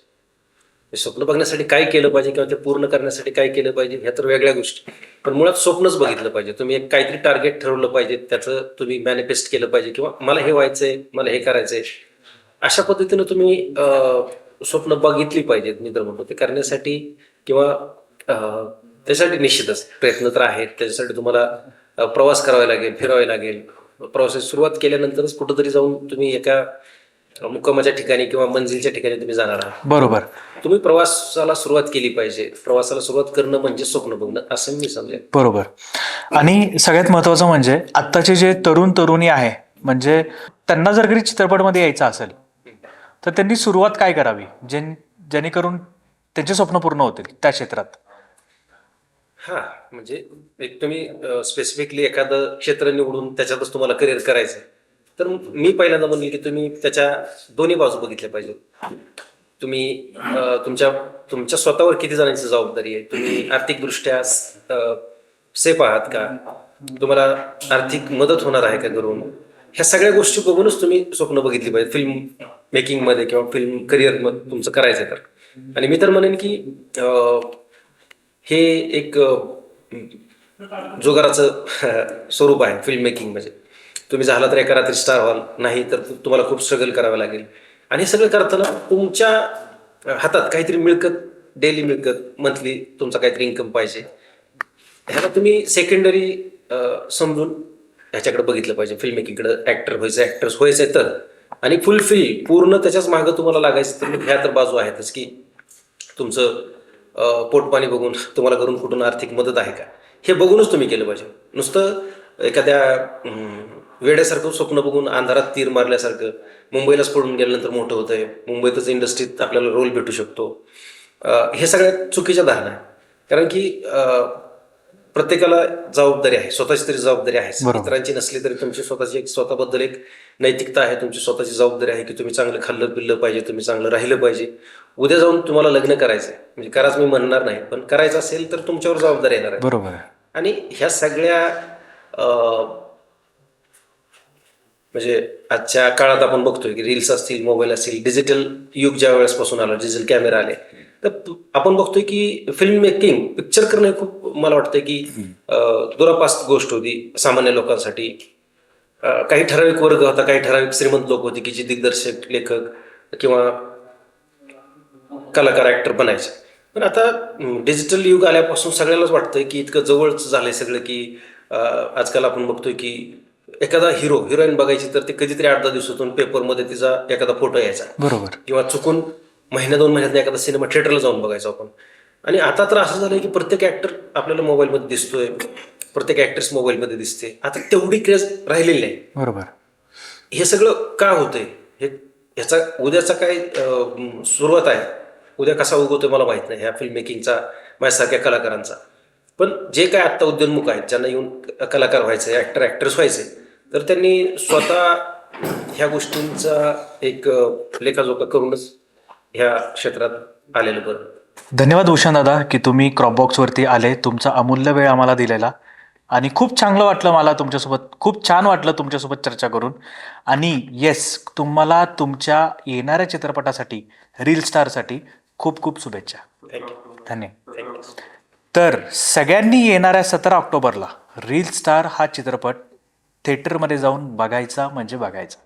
हे स्वप्न बघण्यासाठी काय केलं पाहिजे किंवा ते पूर्ण करण्यासाठी काय केलं पाहिजे ह्या तर वेगळ्या गोष्टी, पण मुळात स्वप्नच बघितलं पाहिजे. तुम्ही एक काहीतरी टार्गेट ठरवलं पाहिजे, त्याचं तुम्ही मॅनिफेस्ट केलं पाहिजे, किंवा मला हे व्हायचंय, मला हे करायचंय, अशा पद्धतीनं तुम्ही स्वप्न बघितली पाहिजेत. मी तर म्हणतो ते करण्यासाठी किंवा त्यासाठी निश्चितच प्रयत्न तर आहेत. त्याच्यासाठी तुम्हाला प्रवास करावा लागेल, फिरावे लागेल. प्रवासाची सुरुवात केल्यानंतरच कुठंतरी जाऊन तुम्ही एका मुक्कामाच्या ठिकाणी किंवा मंजिलच्या ठिकाणी तुम्ही जाणार आहात. बरोबर. तुम्ही प्रवासाला सुरुवात केली पाहिजे. प्रवासाला सुरुवात करणं म्हणजे स्वप्न बघणं असं मी समजेन. बरोबर. आणि सगळ्यात महत्वाचं म्हणजे आत्ताचे जे तरुणी आहे, म्हणजे त्यांना जर कधी चित्रपटमध्ये यायचं असेल तर त्यांनी सुरुवात काय करावी जेणेकरून त्यांचे स्वप्न पूर्ण होतील त्या क्षेत्रात? हा, म्हणजे एक तुम्ही स्पेसिफिकली एखादं क्षेत्र निवडून त्याच्यातच तुम्हाला करिअर करायचं, तर मी पहिल्यांदा म्हणेल की तुम्ही त्याच्या दोन्ही बाजू बघितल्या पाहिजे. तुम्ही तुमच्या स्वतःवर किती जणांची जबाबदारी आहे, तुम्ही आर्थिकदृष्ट्या सेफ आहात का, तुम्हाला आर्थिक मदत होणार आहे का घरून, ह्या सगळ्या गोष्टी बघूनच तुम्ही स्वप्न बघितली पाहिजे फिल्म मेकिंगमध्ये किंवा फिल्म करिअरमध्ये तुमचं करायचं तर. आणि मी तर म्हणेन की हे एक जुगाराचं स्वरूप आहे फिल्म मेकिंग. म्हणजे तुम्ही झाला तर एका रात्री स्टार व्हाल, नाही तर तुम्हाला खूप स्ट्रगल करावं लागेल. आणि हे सगळं करताना तुमच्या हातात काहीतरी मिळकत, डेली मिळकत, मंथली तुमचा काहीतरी इन्कम पाहिजे. ह्याला तुम्ही सेकंडरी समजून ह्याच्याकडे बघितलं पाहिजे, फिल्म मेकिंगकडे. ऍक्टर व्हायचं, ऍक्टर्स व्हायचंय तर, आणि फुलफिल पूर्ण त्याच्याच मागं तुम्हाला लागायचं तर ह्या तर बाजू आहेतच की तुमचं पोटपाणी बघून तुम्हाला घरून कुठून आर्थिक मदत आहे का, हे बघूनच तुम्ही केलं पाहिजे. नुसतं एखाद्या वेड्यासारखं स्वप्न बघून अंधारात तीर मारल्यासारखं मुंबईलाच पडून गेल्यानंतर मोठं होतंय, मुंबईतच इंडस्ट्रीत आपल्याला रोल भेटू शकतो, हे सगळ्यात चुकीच्या धारणा आहे. कारण की प्रत्येकाला जबाबदारी आहे, स्वतःची तरी जबाबदारी आहे. इतरांची नसली तरी तुमची स्वतःची एक, स्वतःबद्दल एक नैतिकता आहे, तुमची स्वतःची जबाबदारी आहे की तुम्ही चांगलं खाल्लं पिल्लं पाहिजे, तुम्ही चांगलं राहिलं पाहिजे. उद्या जाऊन तुम्हाला लग्न करायचंय, म्हणजे कराच मी म्हणणार नाही, पण करायचं असेल तर तुमच्यावर जबाबदारी येणार आहे. बरोबर. आणि ह्या सगळ्या म्हणजे आजच्या काळात आपण बघतोय की रील्स असतील, मोबाईल असतील, डिजिटल युग ज्या वेळेसपासून आलं, डिजिटल कॅमेरा आले, तर आपण बघतोय की फिल्म मेकिंग, पिक्चर करणं खूप, मला वाटतं की दुरापास्त गोष्ट होती सामान्य लोकांसाठी. काही ठराविक वर्ग होता, काही ठराविक श्रीमंत लोक होते की जे दिग्दर्शक, लेखक किंवा कलाकार, ऍक्टर बनायचे. पण आता डिजिटल युग आल्यापासून सगळ्यालाच वाटतंय की इतकं जवळच झालंय सगळं की आजकाल आपण बघतोय की एखादा हिरोईन बघायची तर ते कधीतरी 8-10 दिवसातून पेपरमध्ये तिचा एखादा फोटो यायचा. बरोबर. किंवा चुकून 1-2 महिन्यात एखादा सिनेमा थिएटरला जाऊन बघायचो आपण. आणि आता तर असं झालंय की प्रत्येक ऍक्टर आपल्याला मोबाईलमध्ये दिसतोय, प्रत्येक ऍक्ट्रेस मोबाईलमध्ये दिसते. आता तेवढी क्रेज राहिलेली नाही. बरोबर. हे सगळं का होतंय, ह्याचा उद्याचा काय सुरुवात आहे, उद्या कसा उगवतोय मला माहित नाही ह्या फिल्म मेकिंगचा, माझ्यासारख्या कलाकारांचा. पण जे काय आत्ता उद्योन्मुख आहेत, ज्यांना येऊन कलाकार व्हायचे, ॲक्ट्रेस व्हायचे, तर त्यांनी स्वतः ह्या गोष्टींचा एक लेखाजोखा करूनच ह्या क्षेत्रात आलेलं बरं. धन्यवाद भूषण दादा की तुम्ही क्रॉपबॉक्सवरती आले, तुमचा अमूल्य वेळ आम्हाला दिलेला आणि खूप चांगलं वाटलं मला तुमच्यासोबत, खूप छान वाटलं तुमच्यासोबत चर्चा करून. आणि येस, तुम्हाला तुमच्या येणाऱ्या चित्रपटासाठी, रील स्टारसाठी खूप खूप शुभेच्छा. थँक्यू. धन्यवाद. थँक्यू. तर सगळ्यांनी येणाऱ्या 17 ऑक्टोबरला रील स्टार हा चित्रपट थिएटरमध्ये जाऊन बघायचा म्हणजे बघायचा.